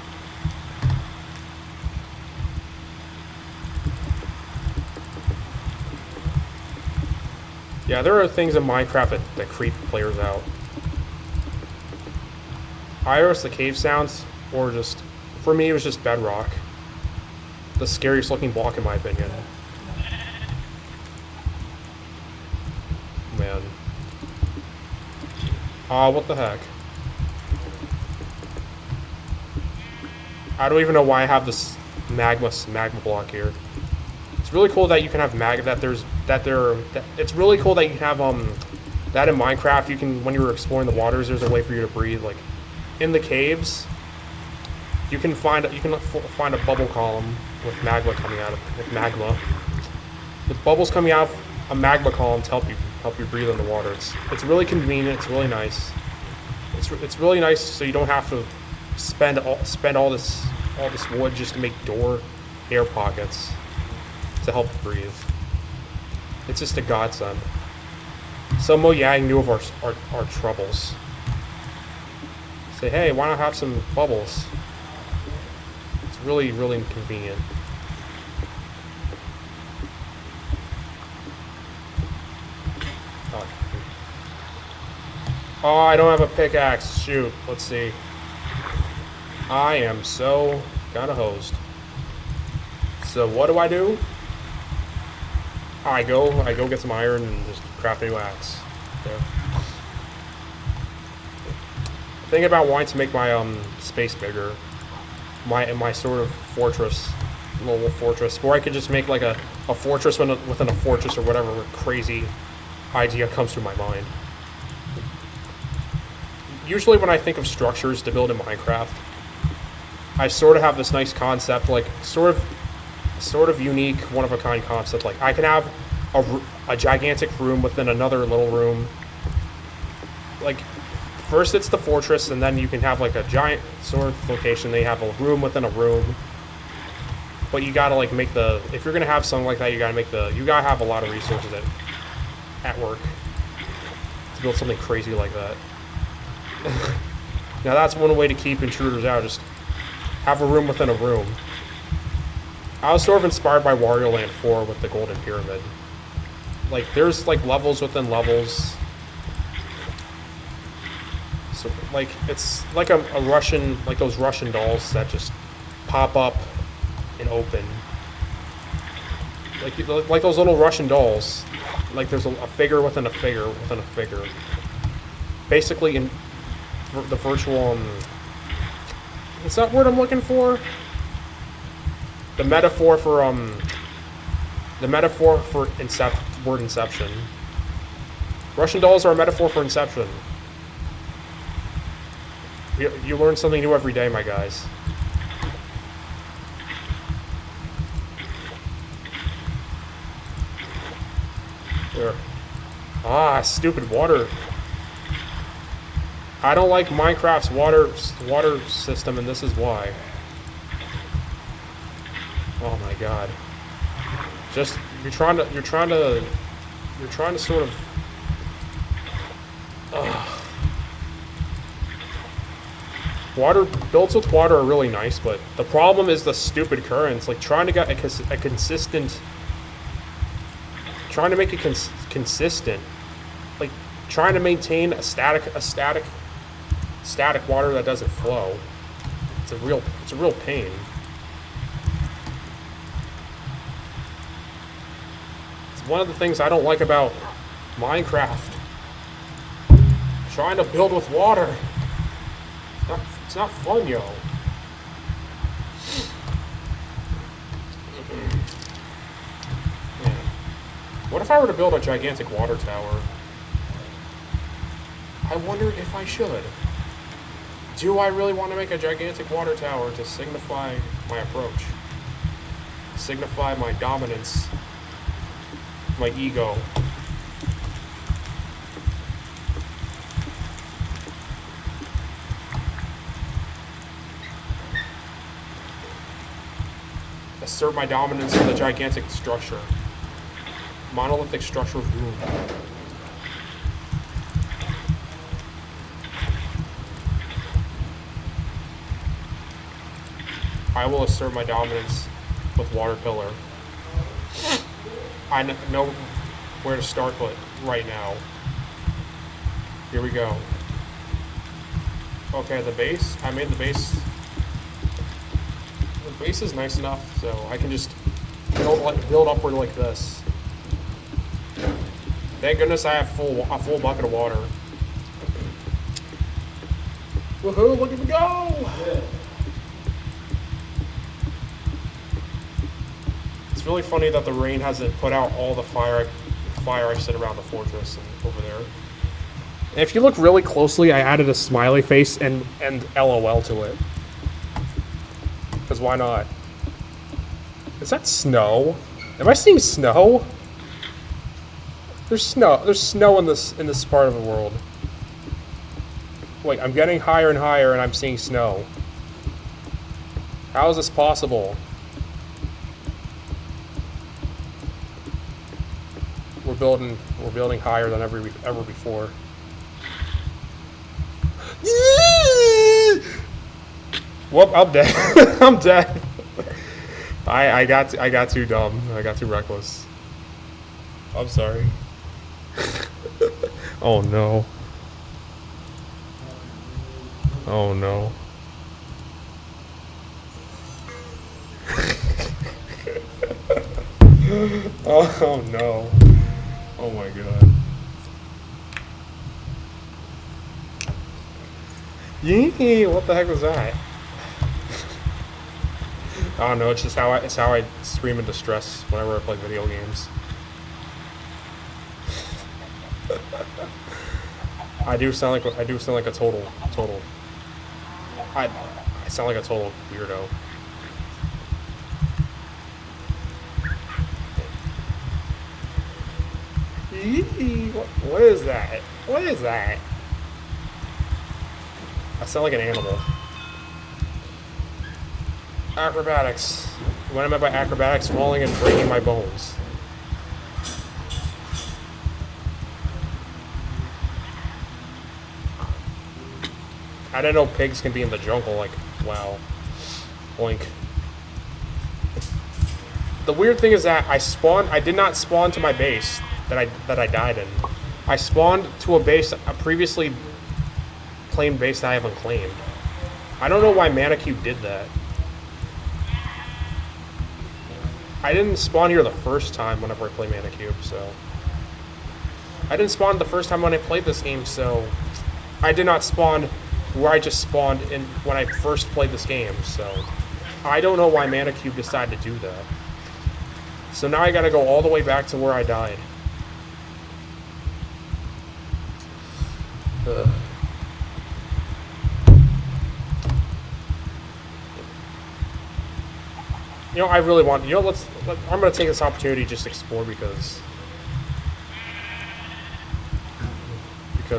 Yeah, there are things in Minecraft that creep players out. Iris, the cave sounds, or just, for me, it was just bedrock. The scariest looking block in my opinion. Man. What the heck? I don't even know why I have this magma block here. It's really cool that you can have it's really cool that you can have that in Minecraft. You can, when you're exploring the waters, there's a way for you to breathe. Like in the caves, you can find a bubble column with magma coming out of magma. With bubbles coming out of a magma column to help you breathe in the water. It's really convenient. It's really nice. It's really nice, so you don't have to spend all this wood just to make air pockets to help breathe. It's just a godsend. So Mojang knew of our troubles. Say, hey, why not have some bubbles? It's really, really inconvenient. Oh, I don't have a pickaxe. Shoot. Let's see. I am so kinda hosed. So what do? I go get some iron and just craft a new axe. Okay. Thinking about wanting to make my space bigger. My sort of fortress, little fortress, or I could just make like a fortress within a fortress or whatever crazy idea comes through my mind. Usually when I think of structures to build in Minecraft, I sort of have this nice concept, like sort of unique, one-of-a-kind concept. Like I can have a gigantic room within another little room. Like First it's the fortress, and then you can have like a giant sort of location. They have a room within a room. But you gotta like make the, if you're gonna have something like that, you gotta have a lot of resources at work to build something crazy like that. Now that's one way to keep intruders out, just have a room within a room. I was sort of inspired by Wario Land 4 with the Golden Pyramid. Like, there's like levels within levels. So, like, it's like a Russian, like those Russian dolls that just pop up and open. Like those little Russian dolls. Like there's a figure within a figure within a figure. Basically, in the virtual, what's that word I'm looking for? The metaphor for word inception. Russian dolls are a metaphor for inception. You learn something new every day, my guys. There. Ah, stupid water. I don't like Minecraft's water system, and this is why. Oh my god. Just you're trying to sort of water builds with water are really nice, but the problem is the stupid currents. Like trying to get a consistent, trying to make it consistent, like trying to maintain a static water that doesn't flow. It's a real pain. It's one of the things I don't like about Minecraft. Trying to build with water. It's not fun, yo. Man. What if I were to build a gigantic water tower? I wonder if I should. Do I really want to make a gigantic water tower to signify my approach? Signify my dominance, my ego. Assert my dominance in the gigantic structure. Monolithic structure of room. I will assert my dominance with water pillar. I know where to start, but right now. Here we go. Okay, the base. I made the base. The base is nice enough, so I can just build upward like this. Thank goodness I have a full bucket of water. Woohoo! Look at me go! Yeah. It's really funny that the rain hasn't put out all the fire I set around the fortress and over there. And if you look really closely, I added a smiley face and LOL to it. Because why not? Is that snow? Am I seeing snow? There's snow. There's snow in this part of the world. Wait, I'm getting higher and higher, and I'm seeing snow. How is this possible? We're building higher than ever before. Whoop! I'm dead. I'm dead. I got too dumb. I got too reckless. I'm sorry. Oh no. Oh no. Oh no. Oh my god. Yee! What the heck was that? I don't know. It's just how I scream in distress whenever I play video games. I do sound like a total. I sound like a total weirdo. What is that? What is that? I sound like an animal. Acrobatics. What I meant by acrobatics, falling and breaking my bones. I didn't know pigs can be in the jungle, like, wow. Boink. The weird thing is that I did not spawn to my base that I died in. I spawned to a base, a previously claimed base that I haven't claimed. I don't know why Manicube did that. I didn't spawn here the first time whenever I play Manicube, so... I didn't spawn the first time when I played this game, so... I did not spawn where I just spawned in when I first played this game, so... I don't know why Manicube decided to do that. So now I gotta go all the way back to where I died. Ugh. You know, I really want... You know, I'm going to take this opportunity to just explore because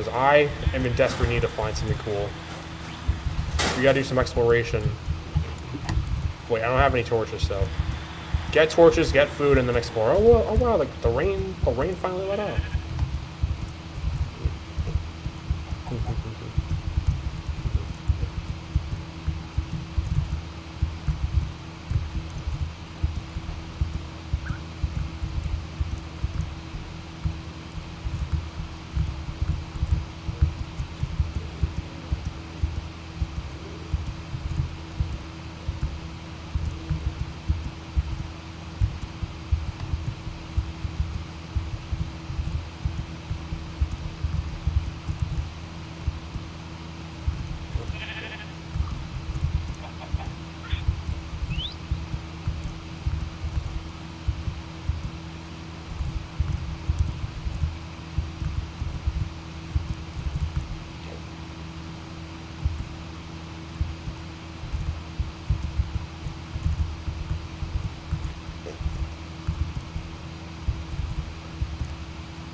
I am in desperate need to find something cool. We got to do some exploration. Wait, I don't have any torches, so... Get torches, get food, and then explore. Oh wow, the rain finally let out.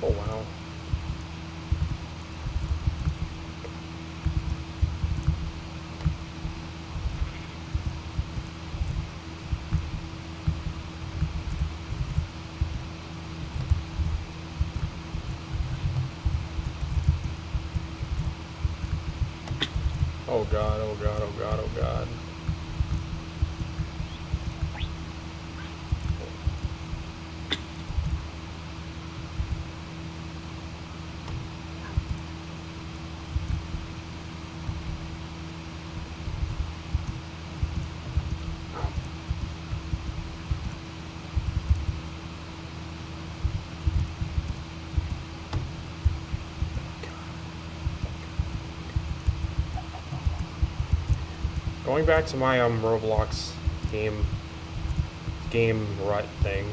Oh wow. Oh god, oh god, oh god, oh god. Going back to my Roblox game rut thing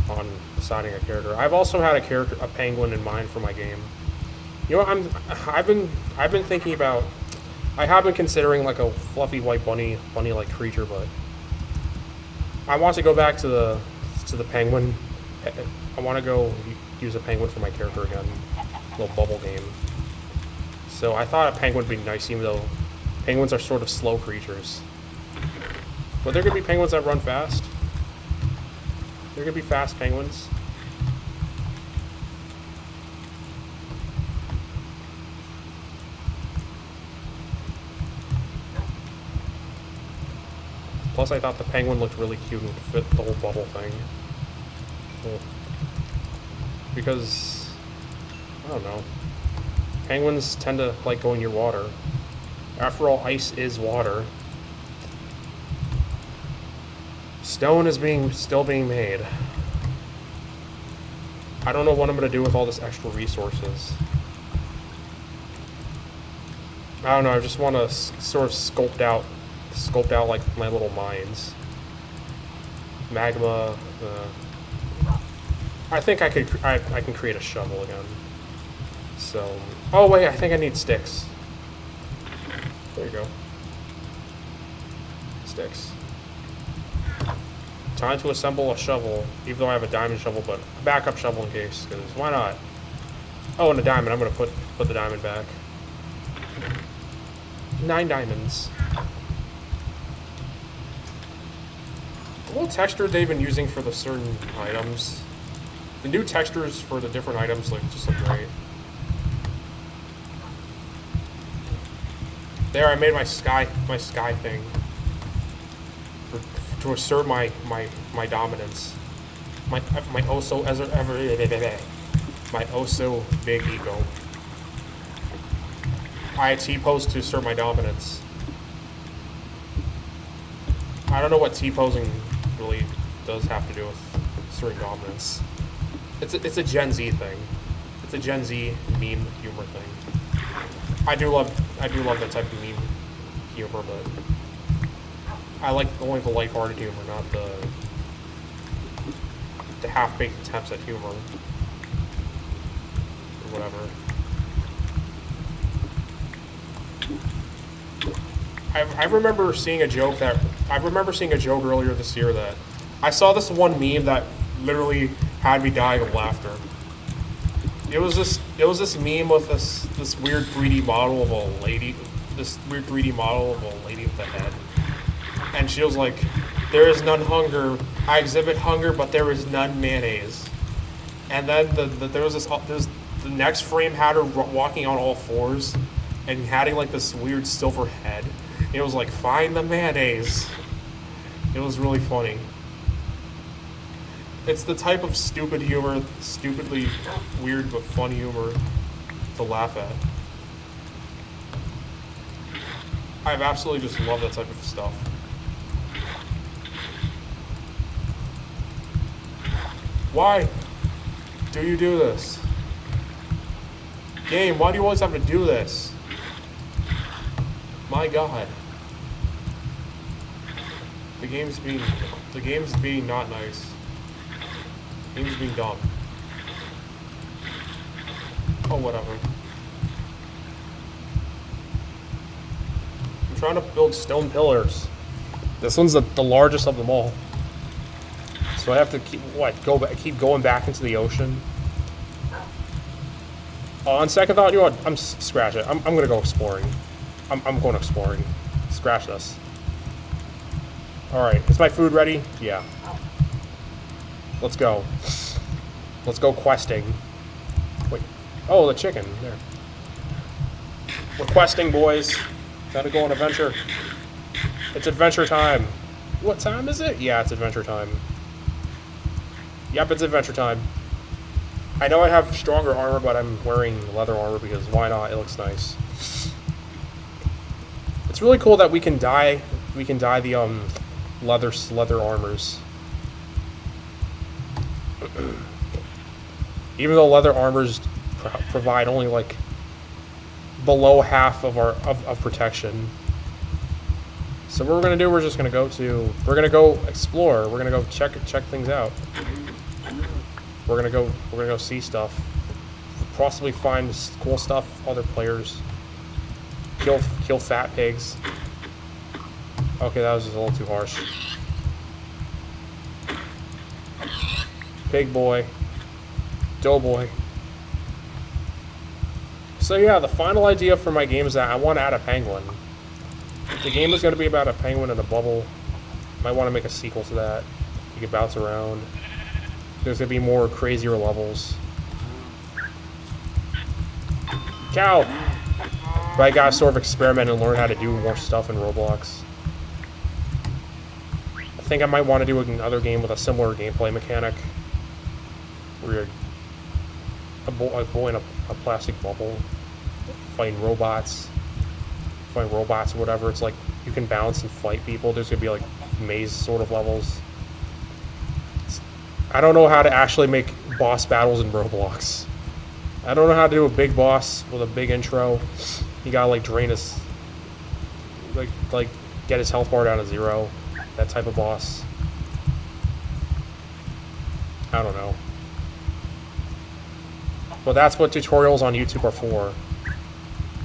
on deciding a character. I've also had a penguin in mind for my game. You know, I've been thinking about. I have been considering like a fluffy white bunny-like creature, but I want to go back to the penguin. I want to go use a penguin for my character again. Little bubble game. So I thought a penguin would be nice, even though penguins are sort of slow creatures. But there could be penguins that run fast. There could be fast penguins. Plus, I thought the penguin looked really cute and fit the whole bubble thing. Well, because, I don't know. Penguins tend to like going near water. After all, ice is water. Stone is still being made. I don't know what I'm going to do with all this extra resources. I don't know, I just want to sort of sculpt out like my little mines. Magma. I think I can create a shovel again. So, oh wait, I think I need sticks. There you go. Sticks. Time to assemble a shovel, even though I have a diamond shovel, but a backup shovel in case, because why not? Oh, and a diamond. I'm going to put the diamond back. 9 diamonds. The little texture they've been using for the certain items. The new textures for the different items just look great. There, I made my sky thing to assert my dominance. My oh so big ego. I T-pose to assert my dominance. I don't know what T-posing really does have to do with asserting dominance. It's a Gen Z thing. It's a Gen Z meme humor thing. I do love that type of meme humor, but I like only the lighthearted humor, not the half-baked attempts at humor or whatever. I remember seeing a joke earlier this year that I saw this one meme that literally had me dying of laughter. It was this meme with this weird 3D model of a lady, with a head, and she was like, "There is none hunger. I exhibit hunger, but there is none mayonnaise." And then there was the next frame had her walking on all fours, and having like this weird silver head. It was like, "Find the mayonnaise." It was really funny. It's the type of stupid humor, stupidly weird but fun humor to laugh at. I've absolutely just loved that type of stuff. Why do you do this? Game, why do you always have to do this? My God. The game's being not nice. The game's being dumb. Oh, whatever. I'm trying to build stone pillars. This one's the largest of them all. So I have to keep going back into the ocean. On second thought, you know what? Scratch it. I'm gonna go exploring. I'm going exploring. Scratch this. Alright, is my food ready? Yeah. Let's go. Let's go questing. Wait. Oh, the chicken. There. We're questing, boys. Gotta go on adventure. It's adventure time. What time is it? Yeah, it's adventure time. Yep, it's adventure time. I know I have stronger armor, but I'm wearing leather armor because why not? It looks nice. It's really cool that we can dye the leather armors. Even though leather armors provide only like below half of protection. So what we're gonna do, we're gonna go explore. We're gonna go check things out. We're gonna go see stuff. Possibly find cool stuff, other players. Kill fat pigs. Okay, that was just a little too harsh. Pig boy. Doughboy. So yeah, the final idea for my game is that I want to add a penguin. The game is going to be about a penguin in a bubble. Might want to make a sequel to that. You can bounce around. There's going to be more crazier levels. Cow! But I gotta sort of experiment and learn how to do more stuff in Roblox. I think I might want to do another game with a similar gameplay mechanic. Where you're a boy in a plastic bubble, fighting robots or whatever. It's like you can bounce and fight people. There's gonna be like maze sort of levels. I don't know how to actually make boss battles in Roblox. I don't know how to do a big boss with a big intro. You gotta like drain his, like get his health bar down to 0. That type of boss. I don't know. But that's what tutorials on YouTube are for.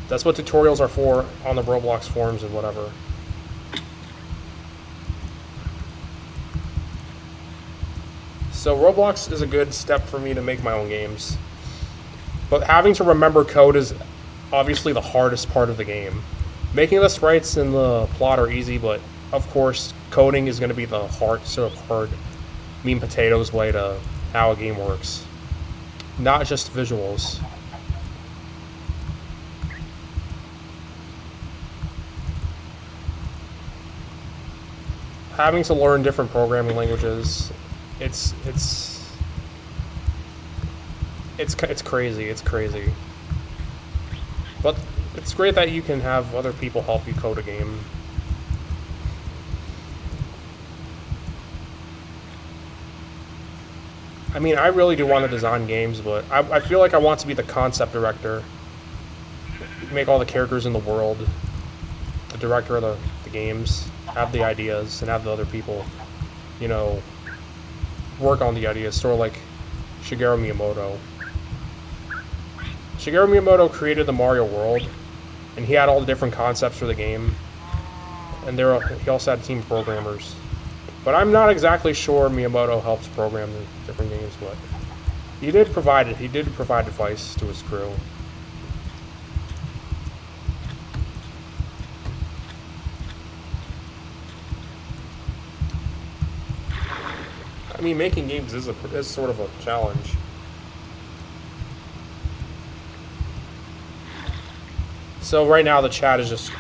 That's what tutorials are for on the Roblox forums and whatever. So Roblox is a good step for me to make my own games. But having to remember code is obviously the hardest part of the game. Making the sprites in the plot are easy, but of course, coding is going to be the hard, meat and potatoes way to how a game works. Not just visuals. Having to learn different programming languages, it's crazy. It's crazy. But it's great that you can have other people help you code a game. I mean, I really do want to design games, but I feel like I want to be the concept director. Make all the characters in the world. The director of the games. Have the ideas and have the other people, work on the ideas. Sort of like Shigeru Miyamoto. Shigeru Miyamoto created the Mario world, and he had all the different concepts for the game. And he also had a team of programmers. But I'm not exactly sure Miyamoto helps program the different games, but he did provide advice to his crew. I mean, making games is sort of a challenge. So right now the chat is just,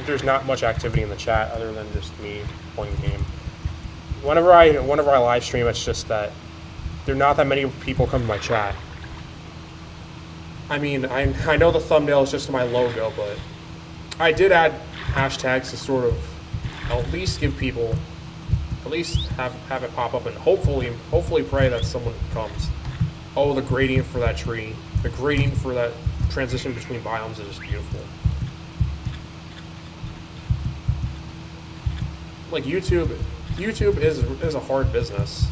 there's not much activity in the chat other than just me playing the game. Whenever I live stream, it's just that there are not that many people come to my chat. I mean, I know the thumbnail is just my logo, but I did add hashtags to sort of at least give people, at least have it pop up, and hopefully pray that someone comes. Oh, the gradient for that tree, the gradient for that transition between biomes is just beautiful. Like YouTube is a hard business,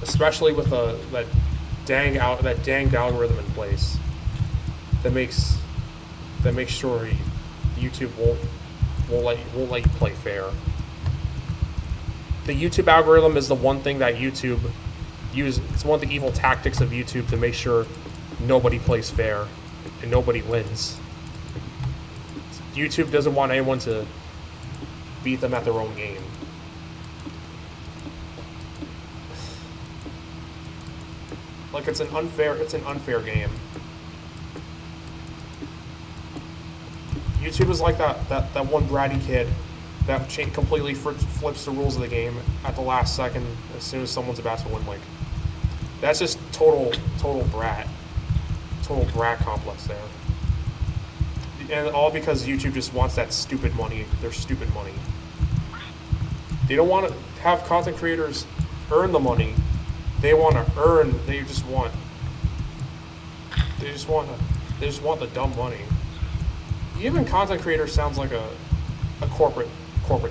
especially with that danged algorithm in place that makes sure YouTube won't let you play fair. The YouTube algorithm is the one thing that YouTube uses. It's one of the evil tactics of YouTube to make sure nobody plays fair and nobody wins. YouTube doesn't want anyone to beat them at their own game. Like it's an unfair game. YouTube is like that one bratty kid that completely flips the rules of the game at the last second as soon as someone's about to win. Like, that's just total brat complex there. And all because YouTube just wants that stupid money, their stupid money. They don't want to have content creators earn the money. They just want the dumb money. Even content creator sounds like a corporate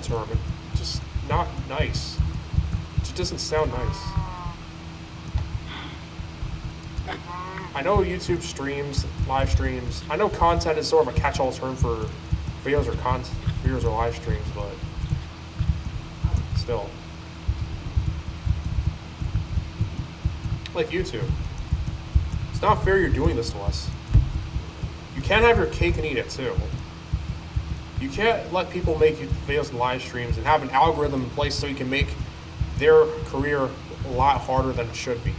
term. It's just not nice. It just doesn't sound nice. I know YouTube streams, live streams. I know content is sort of a catch-all term for videos or live streams, but still. Like YouTube. It's not fair you're doing this to us. You can't have your cake and eat it too. You can't let people make videos and live streams and have an algorithm in place so you can make their career a lot harder than it should be.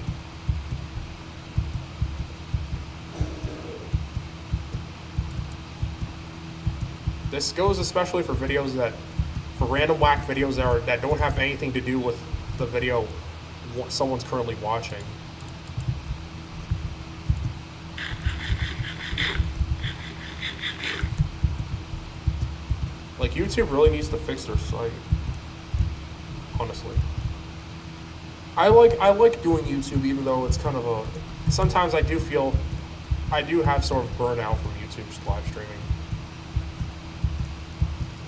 This goes especially for random whack videos that don't have anything to do with the video someone's currently watching. Like, YouTube really needs to fix their site. Honestly. I like doing YouTube, even though it's kind of sometimes I do have sort of burnout from YouTube's live streaming.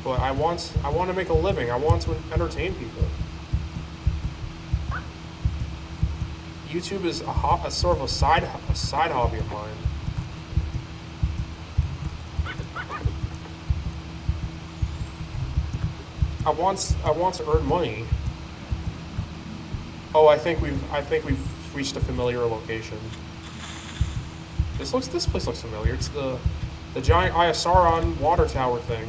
But I want to make a living. I want to entertain people. YouTube is a sort of a side hobby of mine. I want to earn money. Oh, I think we've reached a familiar location. This place looks familiar. It's the The giant Iasaron water tower thing.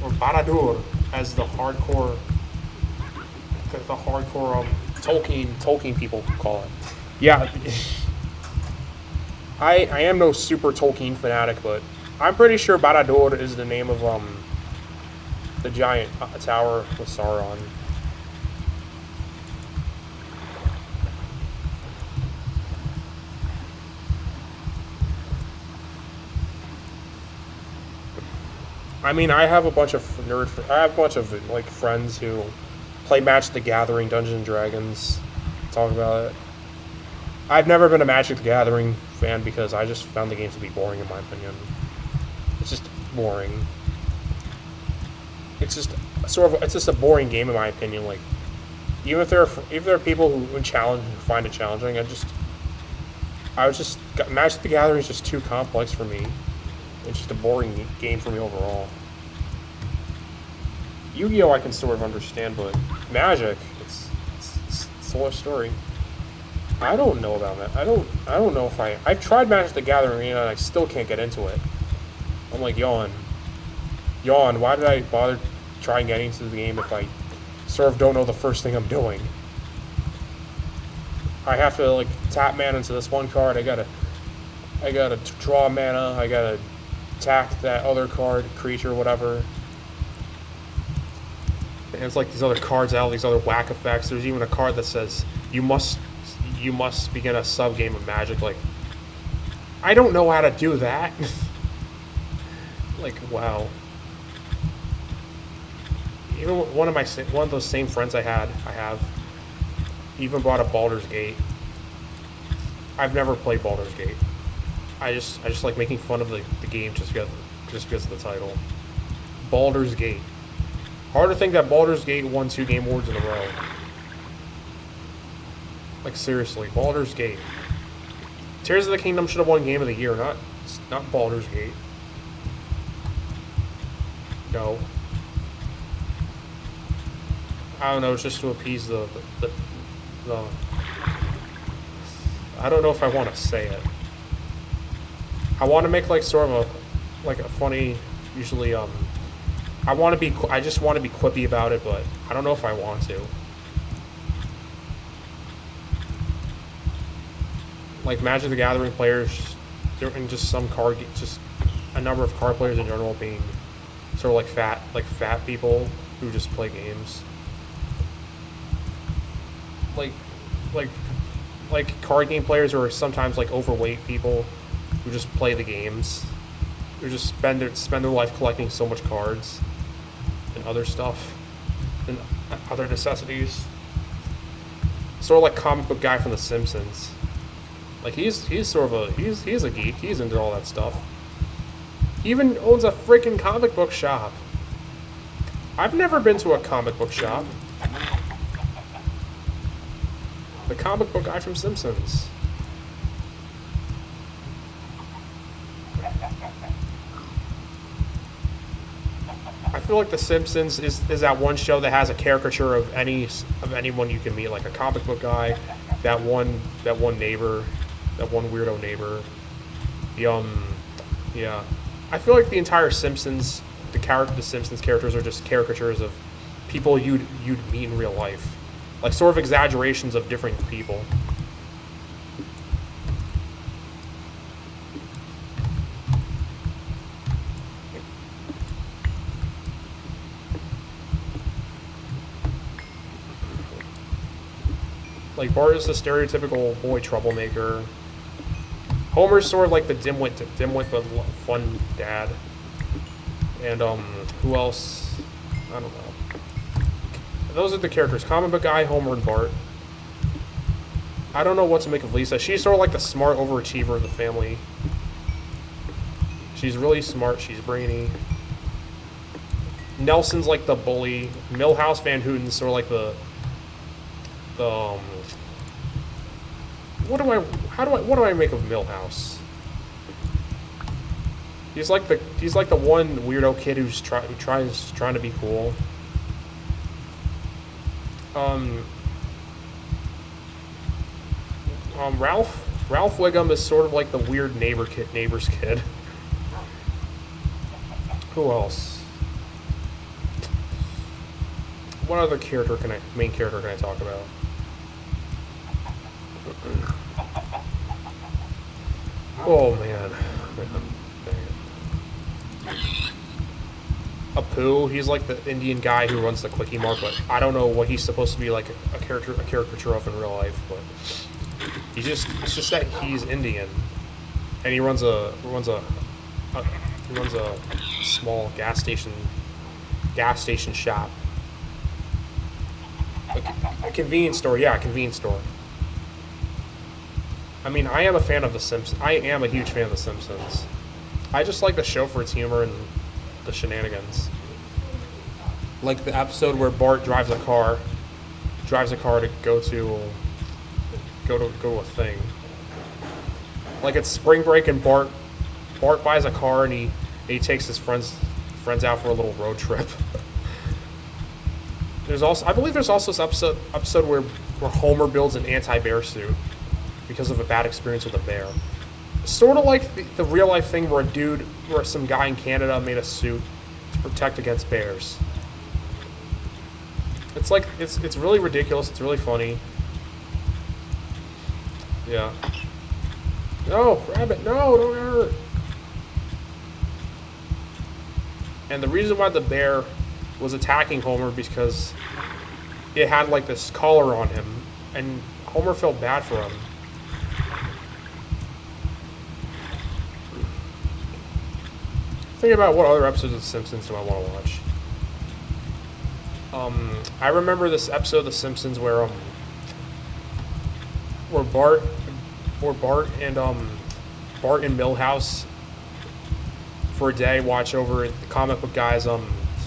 Or Baradur, as the hardcore Tolkien people call it. Yeah. I am no super Tolkien fanatic, but I'm pretty sure Baradur is the name of the giant tower with Sauron. I mean, I have a bunch of like friends who play Magic the Gathering, Dungeons and Dragons, talk about it. I've never been a Magic the Gathering fan because I just found the game to be boring in my opinion. It's just boring. It's just a boring game in my opinion. Like, even if there are people who find it challenging, Magic the Gathering is just too complex for me. It's just a boring game for me overall. Yu-Gi-Oh! I can sort of understand, but Magic, it's a whole story. I don't know about that. I don't know if I've tried Magic the Gathering and I still can't get into it. I'm like, yawn. Why did I bother trying getting into the game if I sort of don't know the first thing I'm doing? I have to like tap mana into this one card. I gotta draw mana. I gotta attack that other card, creature, whatever. And it's like these other cards out, these other whack effects. There's even a card that says you must begin a sub game of Magic. Like, I don't know how to do that. Like, wow. Even one of those same friends I have even bought a Baldur's Gate. I've never played Baldur's Gate. I just like making fun of the game just because of the title. Baldur's Gate. Hard to think that Baldur's Gate won 2 Game Awards in a row. Like, seriously, Baldur's Gate. Tears of the Kingdom should have won Game of the Year, not Baldur's Gate. No. I don't know, it's just to appease the I don't know if I want to say it. I want to make like sort of a funny, usually I just want to be quippy about it, but I don't know if I want to. Like Magic the Gathering players, and just a number of card players in general being sort of like fat people who just play games. Like card game players are sometimes like overweight people who just play the games, who just spend their life collecting so much cards and other stuff and other necessities. Sort of like comic book guy from The Simpsons. Like he's a geek. He's into all that stuff. He even owns a freaking comic book shop. I've never been to a comic book shop. The comic book guy from Simpsons. I feel like The Simpsons is that one show that has a caricature of anyone you can meet, like a comic book guy, that one neighbor, that one weirdo neighbor. Yeah. I feel like the entire Simpsons, the Simpsons characters are just caricatures of people you'd meet in real life. Like sort of exaggerations of different people. Like Bart is the stereotypical boy troublemaker. Homer's sort of like the dimwit but fun dad. And who else? I don't know. Those are the characters. Comic book guy, Homer, and Bart. I don't know what to make of Lisa. She's sort of like the smart overachiever of the family. She's really smart. She's brainy. Nelson's like the bully. Milhouse Van Hooten's sort of like the what do I make of Milhouse? He's like the one weirdo kid who's trying to be cool. Ralph? Ralph Wiggum is sort of like the weird neighbor's kid. Who else? What other main character can I talk about? Oh man. Apu, he's like the Indian guy who runs the Quickie Mart, but I don't know what he's supposed to be like a caricature of in real life, but it's just that he's Indian, and he runs a small gas station shop, a convenience store. Yeah, a convenience store. I mean, I am a fan of The Simpsons. I am a huge fan of The Simpsons. I just like the show for its humor and the shenanigans. Like the episode where Bart drives a car to go to a thing. Like it's spring break and Bart buys a car and he takes his friends out for a little road trip. I believe there's also this episode where Homer builds an anti-bear suit because of a bad experience with a bear. Sort of like the real life thing where some guy in Canada made a suit to protect against bears. It's like it's really ridiculous. It's really funny. Yeah. No, rabbit, no, don't hurt. And the reason why the bear was attacking Homer because it had like this collar on him, and Homer felt bad for him. Think about what other episodes of The Simpsons do I want to watch. I remember this episode of The Simpsons where Bart and Milhouse for a day watch over at the comic book guy's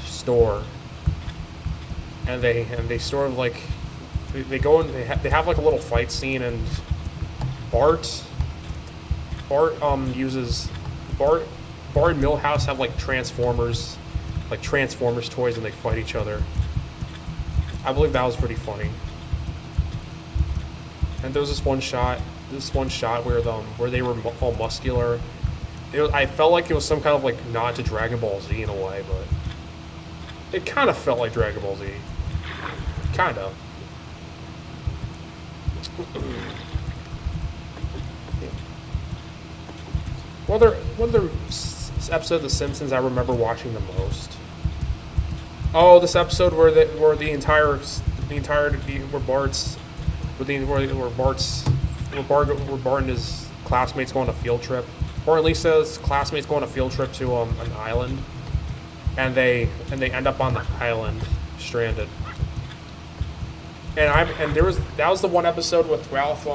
store, and they sort of like they go and they have like a little fight scene, and Bart and Milhouse have like Transformers toys, and they fight each other. I believe that was pretty funny. And there was this one shot where they were all muscular. I felt like it was some kind of like nod to Dragon Ball Z in a way, but it kind of felt like Dragon Ball Z. Kind of. What other episode of The Simpsons I remember watching the most? Oh, this episode where Bart and his classmates go on a field trip, or at least his classmates go on a field trip to an island, and they end up on the island stranded. And that was the one episode with Ralph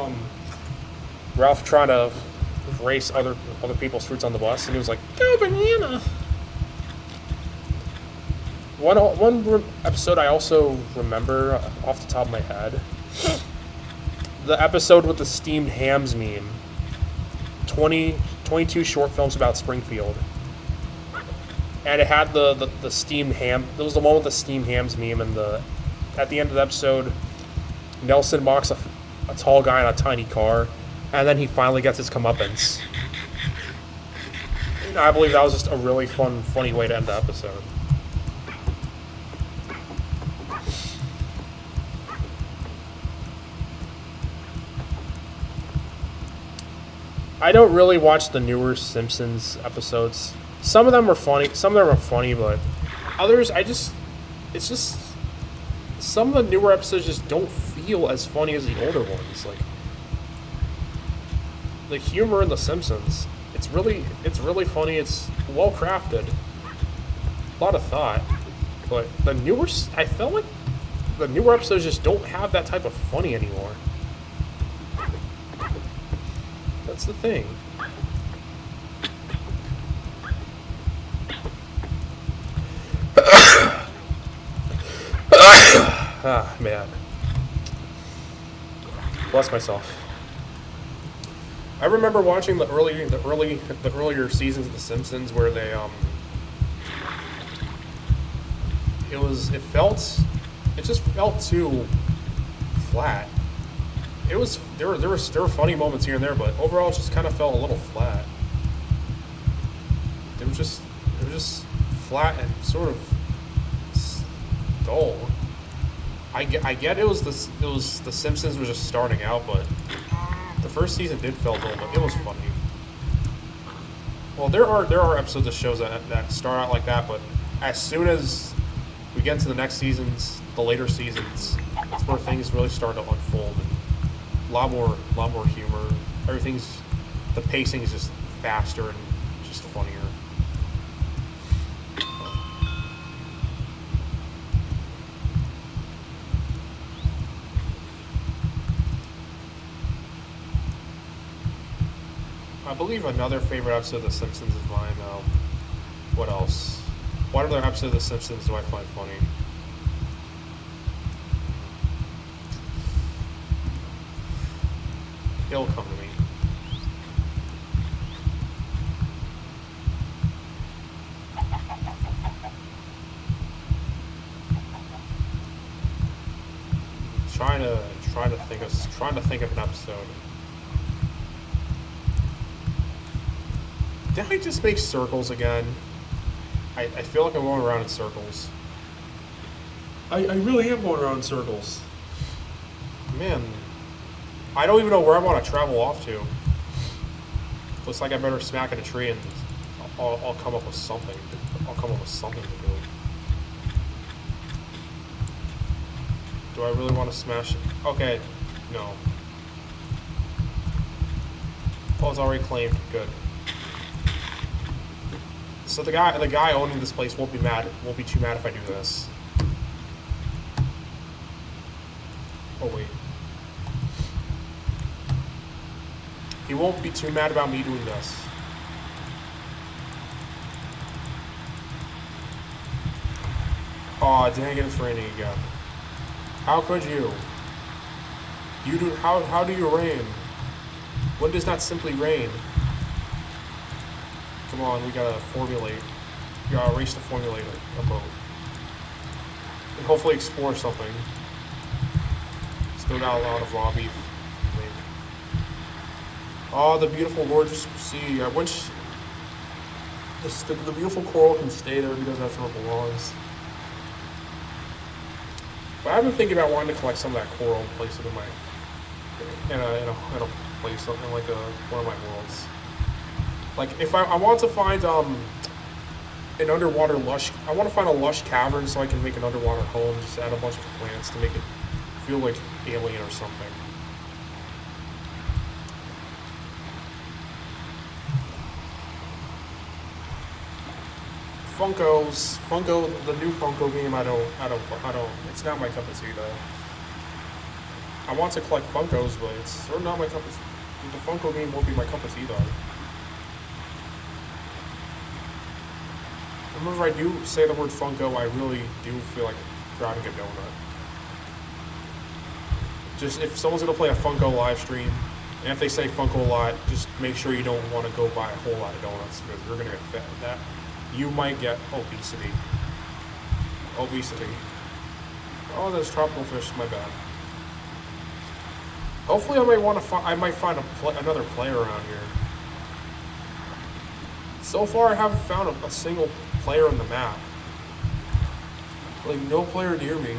trying to race other people's fruits on the bus, and he was like, "Go banana." One episode I also remember off the top of my head, the episode with the steamed hams meme. 22 short films about Springfield. And it had the steamed ham. It was the one with the steamed hams meme, and at the end of the episode, Nelson mocks a tall guy in a tiny car, and then he finally gets his comeuppance. And I believe that was just a really funny way to end the episode. I don't really watch the newer Simpsons episodes. Some of them are funny, but others it's just some of the newer episodes just don't feel as funny as the older ones. Like the humor in The Simpsons, it's really funny. It's well crafted, a lot of thought. But I felt like the newer episodes just don't have that type of funny anymore. That's the thing. Ah, man. Bless myself. I remember watching the earlier seasons of The Simpsons where they it just felt too flat. it was there were funny moments here and there, but overall it just kind of fell a little flat. It was just flat and sort of dull. I get the Simpsons was just starting out, but the first season did feel dull, but it was funny. Well, there are episodes of shows that start out like that, but as soon as we get into the next seasons, the later seasons, that's where things really start to unfold, and a lot more humor. The pacing is just faster and just funnier. I believe another favorite episode of The Simpsons is mine. What else? What other episode of The Simpsons do I find funny? It'll come to me. Trying to think of an episode. Did I just make circles again? I feel like I'm going around in circles. I really am going around in circles. Man, I don't even know where I want to travel off to. Looks like I better smack at a tree and I'll come up with something. I'll come up with something to do. Do I really want to smash it? Okay, no. Oh, it's already claimed. Good. So the guy owning this place won't be too mad if I do this. Oh wait. He won't be too mad about me doing this. Aw, dang it, it's raining again. How could you? How do you rain? Wind does not simply rain. Come on, we gotta formulate. We gotta race to formulate a boat. And hopefully explore something. Still got a lot of raw beef. Oh, the beautiful, gorgeous sea. I wish the beautiful coral can stay there because that's where it belongs. But I've been thinking about wanting to collect some of that coral and place it in a place, something like one of my worlds. Like if I want to find an underwater lush, I want to find a lush cavern so I can make an underwater home. Just add a bunch of plants to make it feel like alien or something. Funko, the new Funko game. I don't. It's not my cup of tea though. I want to collect Funkos, but it's sort of not my cup of tea. The Funko game won't be my cup of tea though. Whenever I do say the word Funko, I really do feel like grabbing a donut. Just if someone's gonna play a Funko live stream, and if they say Funko a lot, just make sure you don't want to go buy a whole lot of donuts because you're gonna get fat with that. You might get obesity. Oh, there's tropical fish. My bad. Hopefully, I might find another player around here. So far, I haven't found a single player on the map. Like no player near me.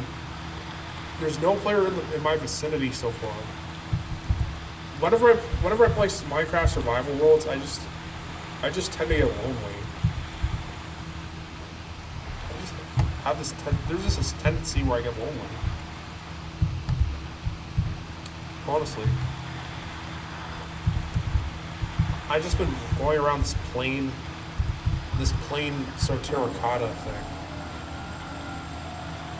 There's no player in my vicinity so far. Whenever I play Minecraft Survival Worlds, I just tend to get lonely. There's just this tendency where I get lonely. Honestly. I've just been going around this plain sort of terracotta thing.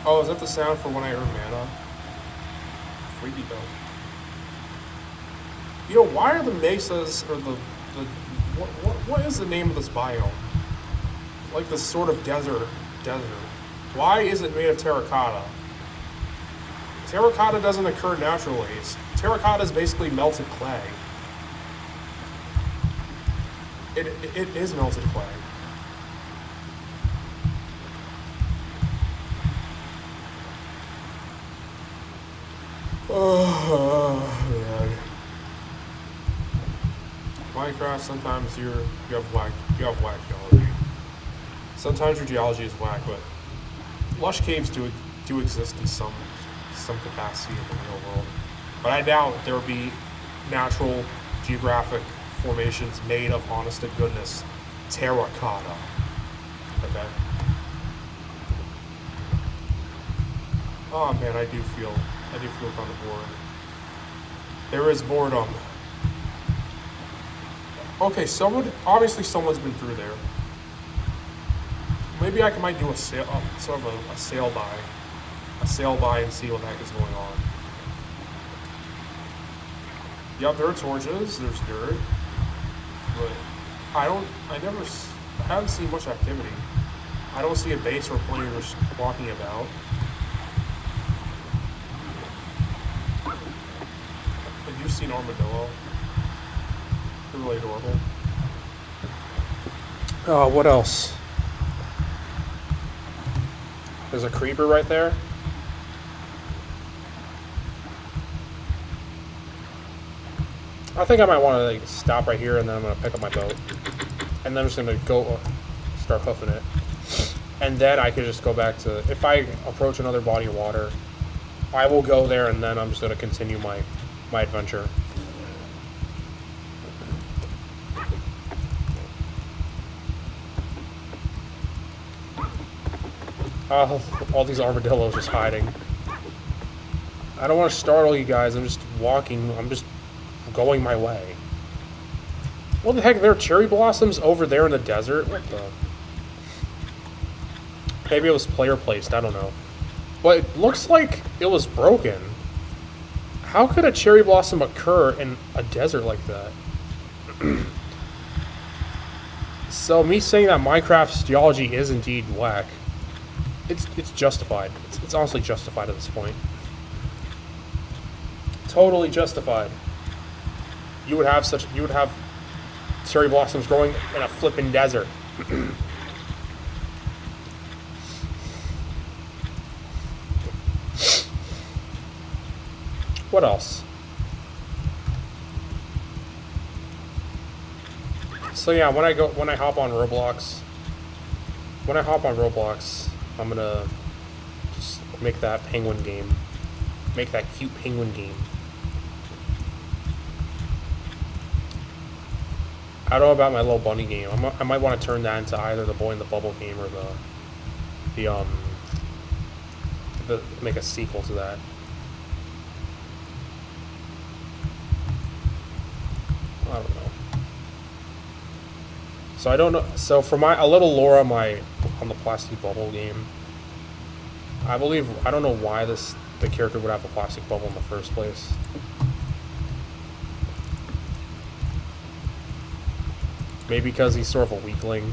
Oh, is that the sound for when I earn mana? Freaky though. You know, why are the mesas, or what is the name of this biome? Like this sort of desert. Why is it made of terracotta? Terracotta doesn't occur naturally. Terracotta is basically melted clay. It is melted clay. Oh, Minecraft, sometimes you have whack geology. Sometimes your geology is whack, but lush caves do exist in some capacity in the real world. But I doubt there will be natural geographic formations made of honest to goodness terracotta. Okay. Oh man, I do feel kind of bored. There is boredom. Okay, obviously someone's been through there. Maybe I might do a sail, sort of a sail by and see what the heck is going on. Yep, there are torches, there's dirt, but I haven't seen much activity. I don't see a base or plane just walking about. Have you seen armadillo? They're really adorable. Oh, what else? There's a creeper right there. I think I might want to like stop right here, and then I'm gonna pick up my boat, and then I'm just gonna go start hoofing it, and then I could just go back to, if I approach another body of water, I will go there, and then I'm just gonna continue my adventure. All these armadillos just hiding. I don't want to startle you guys. I'm just walking. I'm just going my way. What the heck? There are cherry blossoms over there in the desert? What the? Maybe it was player placed. I don't know. But it looks like it was broken. How could a cherry blossom occur in a desert like that? So me saying that Minecraft's geology is indeed whack, it's justified. It's honestly justified at this point. Totally justified. You would have cherry blossoms growing in a flippin' desert. What else? So yeah, when I hop on Roblox, I'm gonna just make that penguin game. Make that cute penguin game. I don't know about my little bunny game. I might want to turn that into either the boy in the bubble game or make a sequel to that. I don't know. So I don't know. So for a little lore on the plastic bubble game, I don't know why the character would have a plastic bubble in the first place. Maybe because he's sort of a weakling.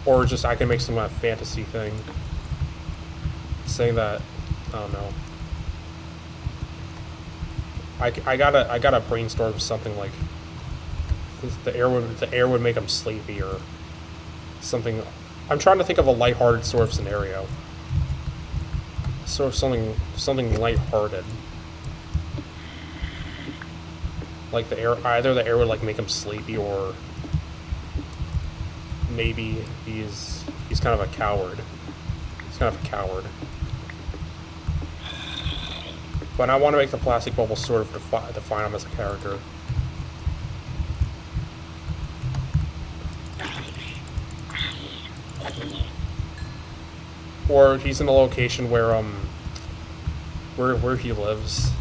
Or just I can make some kind of fantasy thing saying that, I don't know. I gotta brainstorm something like the air would make him sleepy or something. I'm trying to think of a lighthearted sort of scenario. Sort of something lighthearted. Like either the air would like make him sleepy, or maybe he's kind of a coward. He's kind of a coward. But I want to make the plastic bubble sort of define him as a character. Or he's in a location where he lives.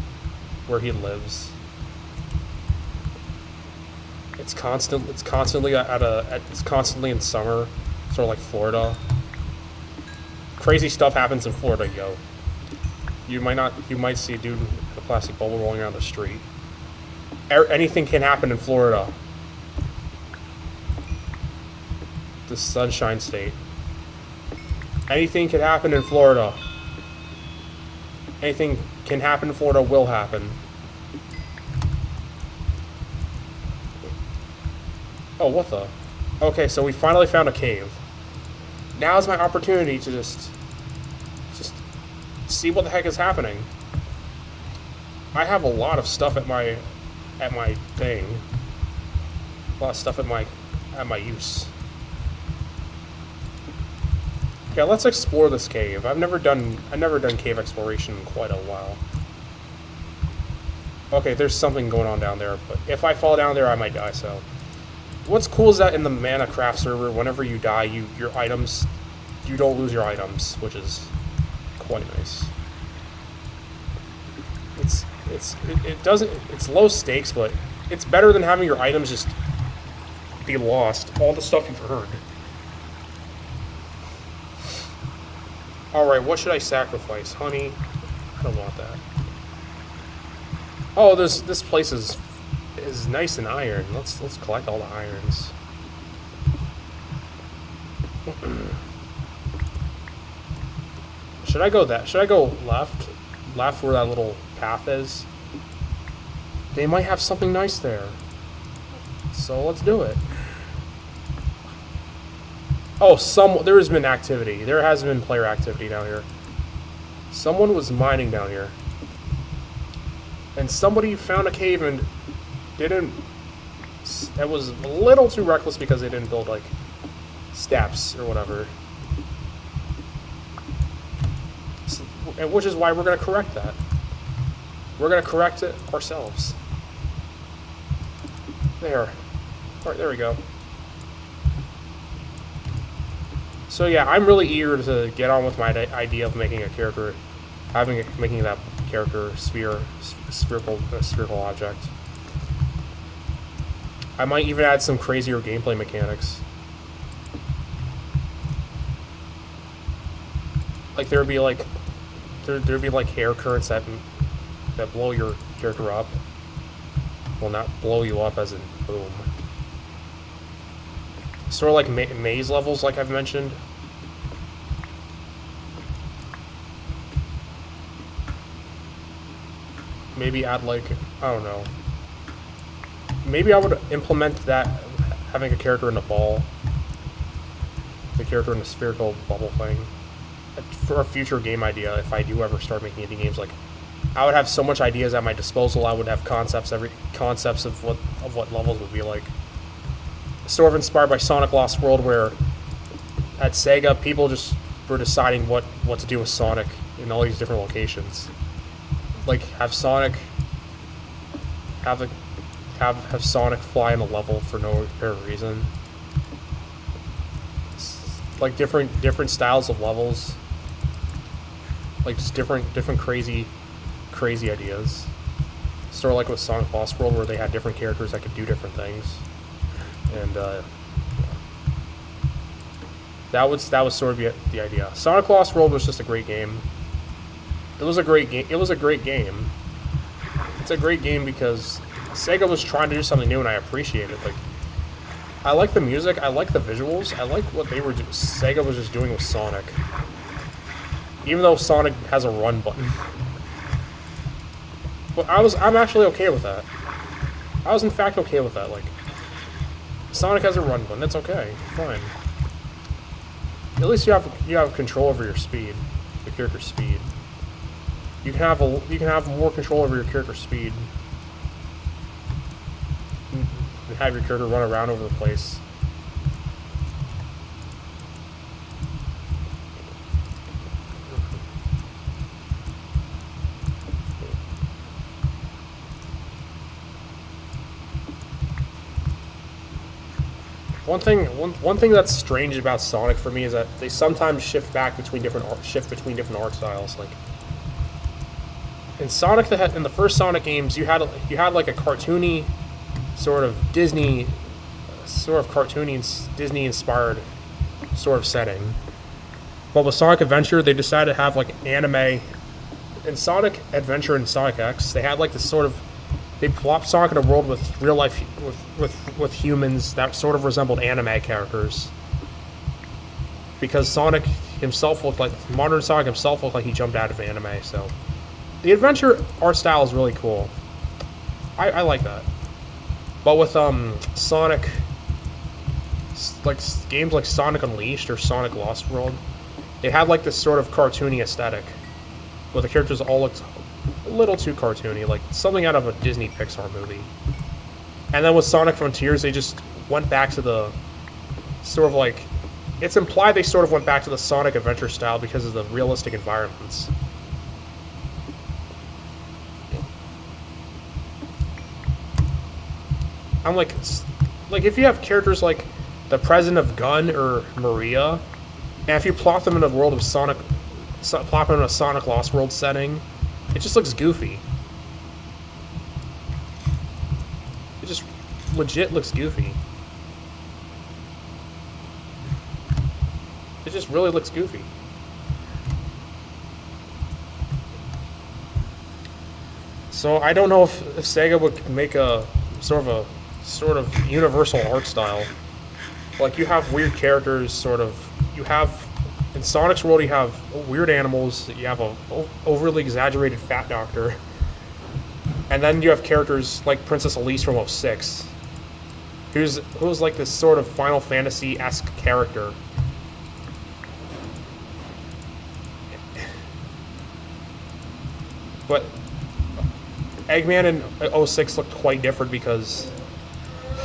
It's constantly in summer, sort of like Florida. Crazy stuff happens in Florida, yo. You might see a dude with a plastic bubble rolling around the street. Anything can happen in Florida. The Sunshine State. Anything can happen in Florida. Anything can happen in Florida will happen. Oh, what the? Okay, so we finally found a cave. Now's my opportunity to just see what the heck is happening. I have a lot of stuff at my thing. A lot of stuff at my use. Okay, let's explore this cave. I've never done cave exploration in quite a while. Okay, there's something going on down there, but if I fall down there, I might die. So, what's cool is that in the Mana Craft server, whenever you die, you don't lose your items, which is quite nice. It's low stakes, but it's better than having your items just be lost. All the stuff you've earned. Alright, what should I sacrifice? Honey? I don't want that. Oh, this place is nice and iron. Let's collect all the irons. Should I go left? Left where that little path is? They might have something nice there. So let's do it. Oh, there has been activity. There has been player activity down here. Someone was mining down here. And somebody found a cave and didn't... That was a little too reckless because they didn't build, like, steps or whatever. So, which is why we're going to correct that. We're going to correct it ourselves. There. Alright, there we go. So yeah, I'm really eager to get on with my idea of making a character, making that character spherical object. I might even add some crazier gameplay mechanics. Like there'd be like air currents that blow your character up. Well, not blow you up as in boom. Sort of like maze levels, like I've mentioned. Maybe add like, I don't know. Maybe I would implement that, having a character in a ball. The character in a spherical bubble thing. For a future game idea, if I do ever start making indie games, like, I would have so much ideas at my disposal, I would have concepts of what levels would be like. Sort of inspired by Sonic Lost World, where at Sega people just were deciding what to do with Sonic in all these different locations. Like have Sonic have Sonic fly in a level for no apparent reason. Like different styles of levels. Like just different crazy ideas. Sort of like with Sonic Lost World, where they had different characters that could do different things. And that was sort of the idea. Sonic Lost World was just a great game. It was a great game. It's a great game because Sega was trying to do something new, and I appreciate it. Like, I like the music, I like the visuals, I like what they were doing. Sega was just doing with Sonic, even though Sonic has a run button. But I'm actually okay with that. I was in fact okay with that. Like, Sonic has a run button. That's okay. Fine. At least you have control over your speed, the character's speed. You can have more control over your character's speed and have your character run around over the place. One thing that's strange about Sonic for me is that they sometimes shift between different art styles. Like in Sonic, in the first Sonic games, you had like a cartoony sort of Disney inspired sort of setting. But with Sonic Adventure, they decided to have like anime. In Sonic Adventure and Sonic X, they had like this sort of, they plopped Sonic in a world with real life with humans that sort of resembled anime characters. Because Sonic himself modern Sonic himself looked like he jumped out of anime. So the adventure art style is really cool. I like that. But with Sonic, like games like Sonic Unleashed or Sonic Lost World, it had like this sort of cartoony aesthetic, where the characters all looked a little too cartoony, like something out of a Disney Pixar movie. And then with Sonic Frontiers, they just went back to the sort of like, it's implied they sort of went back to the Sonic Adventure style because of the realistic environments. I'm like if you have characters like the President of Gun or Maria, and if you plot them in a world of Sonic, plot them in a Sonic Lost World setting, it just looks goofy. It just legit looks goofy. It just really looks goofy. So I don't know if Sega would make a sort of universal art style. Like, you have weird characters, you have, in Sonic's world you have weird animals, you have a overly exaggerated fat doctor, and then you have characters like Princess Elise from 06, who's like this sort of Final Fantasy-esque character. But Eggman in 06 looked quite different because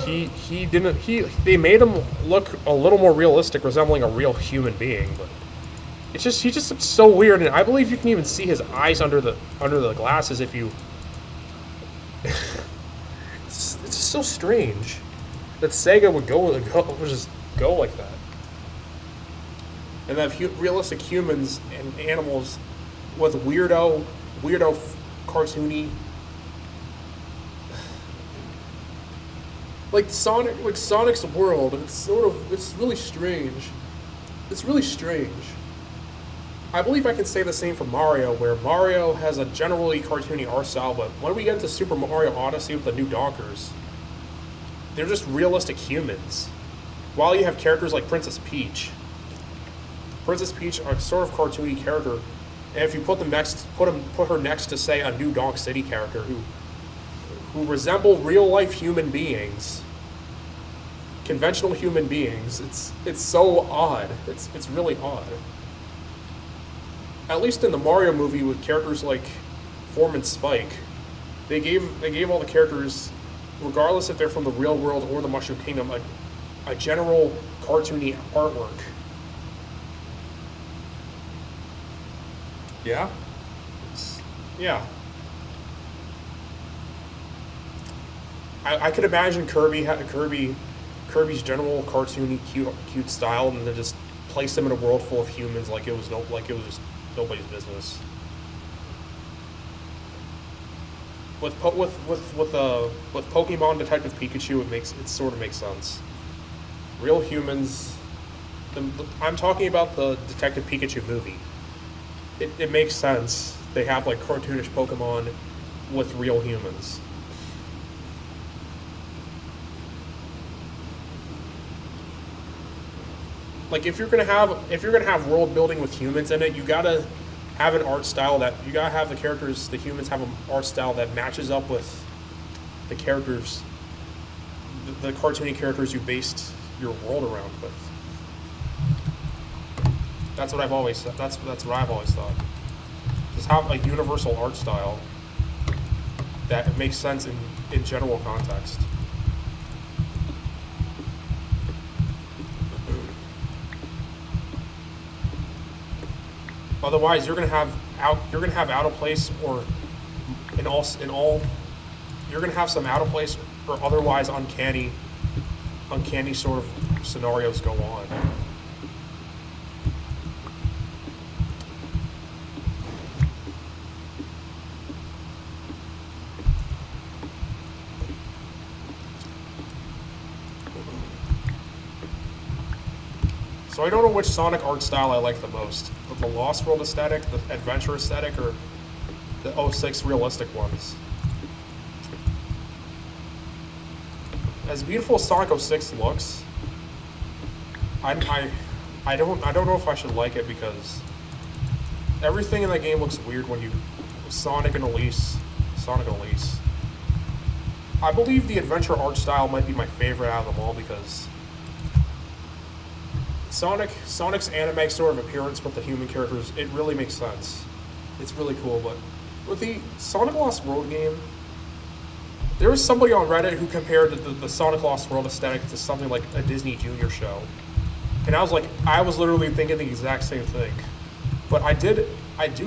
they made him look a little more realistic, resembling a real human being, but he just looks so weird, and I believe you can even see his eyes under the glasses if you it's just so strange that Sega would just go like that. And have realistic humans and animals with weirdo cartoony, like Sonic's world. It's really strange. It's really strange. I believe I can say the same for Mario, where Mario has a generally cartoony art style, but when we get into Super Mario Odyssey with the new Donkers, they're just realistic humans. While you have characters like Princess Peach. Princess Peach, a sort of cartoony character, and if you put her next to, say, a new Donk City character who resemble real life human beings, conventional human beings, it's so odd. It's really odd. At least in the Mario movie with characters like Foreman Spike, they gave all the characters, regardless if they're from the real world or the Mushroom Kingdom, a general cartoony artwork. Yeah? Yeah. I could imagine Kirby's general cartoony cute style, and then just place them in a world full of humans like it was just nobody's business. With Pokemon Detective Pikachu, it sort of makes sense. Real humans. I'm talking about the Detective Pikachu movie. It makes sense. They have like cartoonish Pokemon with real humans. Like, if you're gonna have world building with humans in it, you gotta have an art style you gotta have the humans have an art style that matches up with the characters, the cartoony characters you based your world around with. That's what I've always thought. Just have a universal art style that makes sense in general context. Otherwise, you're gonna have out of place, or you're gonna have some out of place or otherwise uncanny sort of scenarios go on. So I don't know which Sonic art style I like the most. The Lost World aesthetic, the adventure aesthetic, or the 06 realistic ones. As beautiful as Sonic 06 looks, I don't know if I should like it, because everything in that game looks weird when you Sonic and Elise. I believe the adventure art style might be my favorite out of them all, because Sonic's anime sort of appearance with the human characters, it really makes sense. It's really cool, but With the Sonic Lost World game, there was somebody on Reddit who compared the Sonic Lost World aesthetic to something like a Disney Junior show. And I was literally thinking the exact same thing. But I do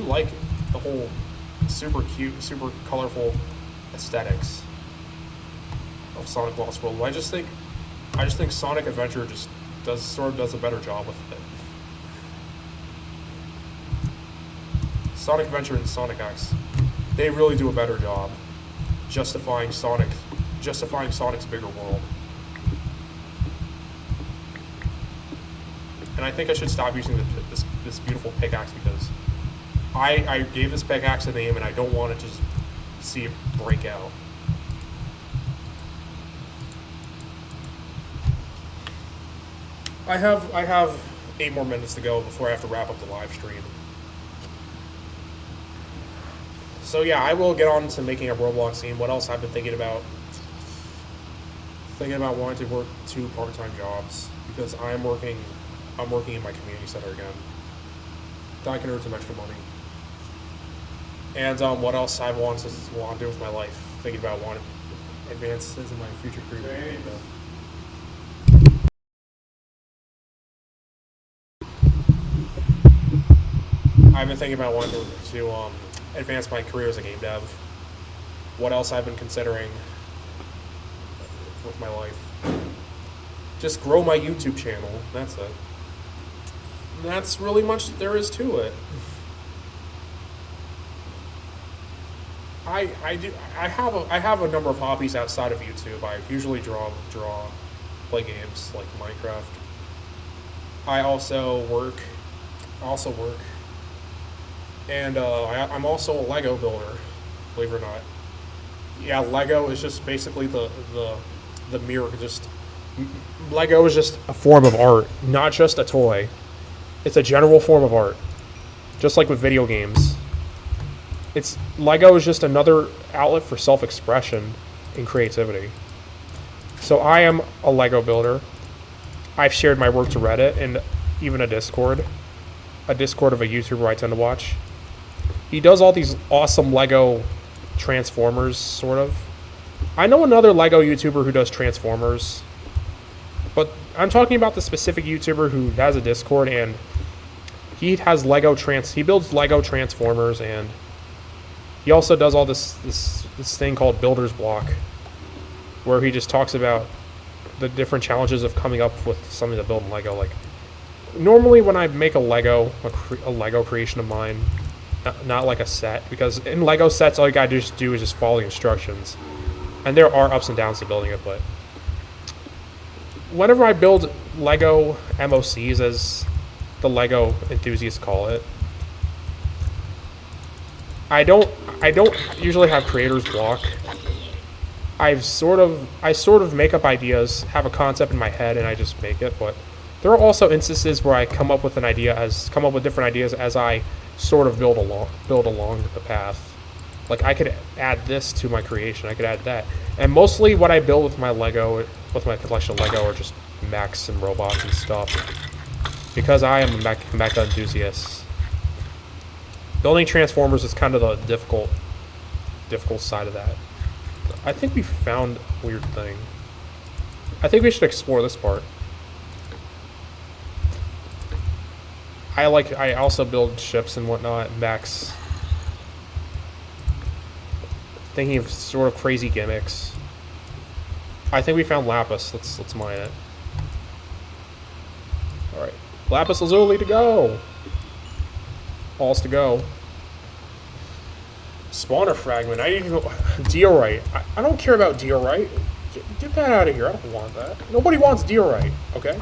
like the whole super cute, super colorful aesthetics of Sonic Lost World. I just think Sonic Adventure just does a better job with it. Sonic Adventure and Sonic X, they really do a better job justifying Sonic's bigger world. And I think I should stop using this beautiful pickaxe because I gave this pickaxe a name and I don't want to just see it break out. I have 8 more minutes to go before I have to wrap up the live stream. So yeah, I will get on to making a Roblox scene. What else I've been thinking about? Thinking about wanting to work 2 part-time jobs because I'm working in my community center again. I can earn some extra money. And what else I want to do with my life? Thinking about wanting advances in my future career. I've been thinking about wanting to advance my career as a game dev. What else I've been considering with my life? Just grow my YouTube channel. That's it. And that's really much there is to it. I have a number of hobbies outside of YouTube. I usually draw, play games like Minecraft. I also work. And I'm also a Lego builder, believe it or not. Yeah, Lego is just basically the mirror. Lego is just a form of art, not just a toy. It's a general form of art, just like with video games. Lego is just another outlet for self-expression and creativity. So I am a Lego builder. I've shared my work to Reddit and even a Discord of a YouTuber I tend to watch. He does all these awesome Lego Transformers, sort of. I know another Lego YouTuber who does Transformers, but I'm talking about the specific YouTuber who has a Discord and he has he builds Lego Transformers, and he also does all this thing called Builder's Block, where he just talks about the different challenges of coming up with something to build in Lego. Like, normally when I make a Lego creation of mine, not like a set, because in Lego sets all you gotta do is just follow the instructions, and there are ups and downs to building it. But whenever I build Lego MOCs, as the Lego enthusiasts call it, I don't usually have creator's block. I sort of make up ideas, have a concept in my head, and I just make it. But there are also instances where I come up with different ideas as I sort of build along the path. Like, I could add this to my creation, I could add that. And mostly what I build with my collection of Lego are just mechs and robots and stuff, because I am a mecha enthusiast. Building Transformers is kind of the difficult side of that. I think we found a weird thing. I think we should explore this part. I also build ships and whatnot, mechs. Thinking of sort of crazy gimmicks. I think we found Lapis. Let's mine it. Alright. Lapis Lazuli to go! All's to go. Spawner fragment. I didn't even go. Diorite. I don't care about diorite. Get that out of here. I don't want that. Nobody wants diorite, okay?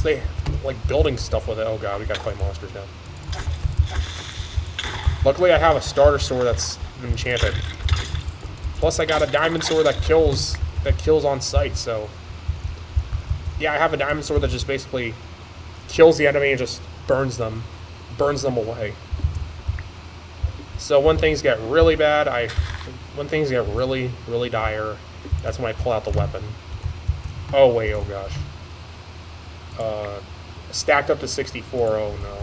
They like building stuff with it. Oh god, we gotta fight monsters now. Luckily I have a starter sword that's enchanted. Plus I got a diamond sword that kills on sight, so yeah, I have a diamond sword that just basically kills the enemy and just burns them away. So when things get really bad, when things get really, really dire, that's when I pull out the weapon. Oh wait, oh gosh. Stacked up to 64, oh no.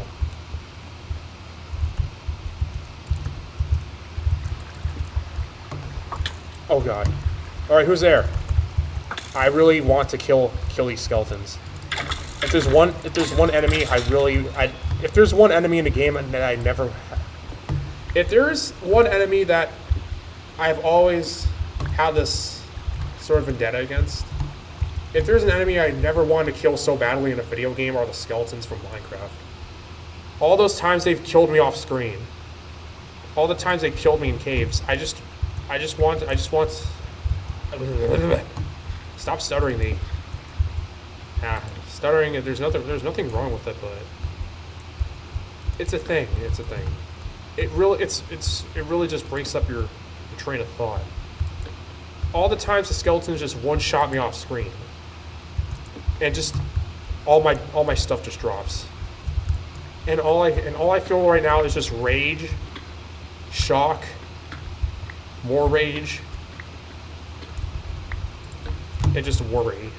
Oh god. Alright, who's there? I really want to kill these skeletons. If there's one enemy if there's one enemy in the game that I never if there's one enemy that I've always had this sort of vendetta against, if there's an enemy I never wanted to kill so badly in a video game, are the skeletons from Minecraft. All those times they've killed me off screen. All the times they killed me in caves. I just want stop stuttering me. Stuttering, there's nothing wrong with it, but it's a thing. It's a thing. It really just breaks up your train of thought. All the times the skeletons just one-shot me off screen, and just all my stuff just drops. And all I feel right now is just rage, shock, more rage, and just worry.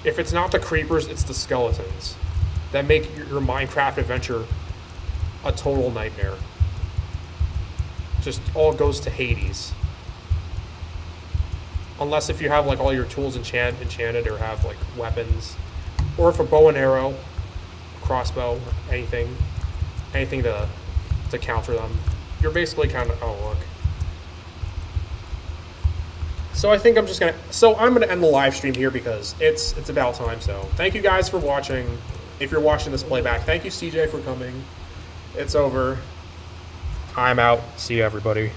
If it's not the creepers, it's the skeletons that make your Minecraft adventure a total nightmare. Just all goes to Hades. Unless if you have like all your tools enchanted or have like weapons, or if a bow and arrow, crossbow, anything to counter them, you're basically kind of, oh look. So I think I'm gonna end the live stream here because it's about time. So thank you guys for watching. If you're watching this playback, thank you CJ for coming. It's over. I'm out. See you everybody.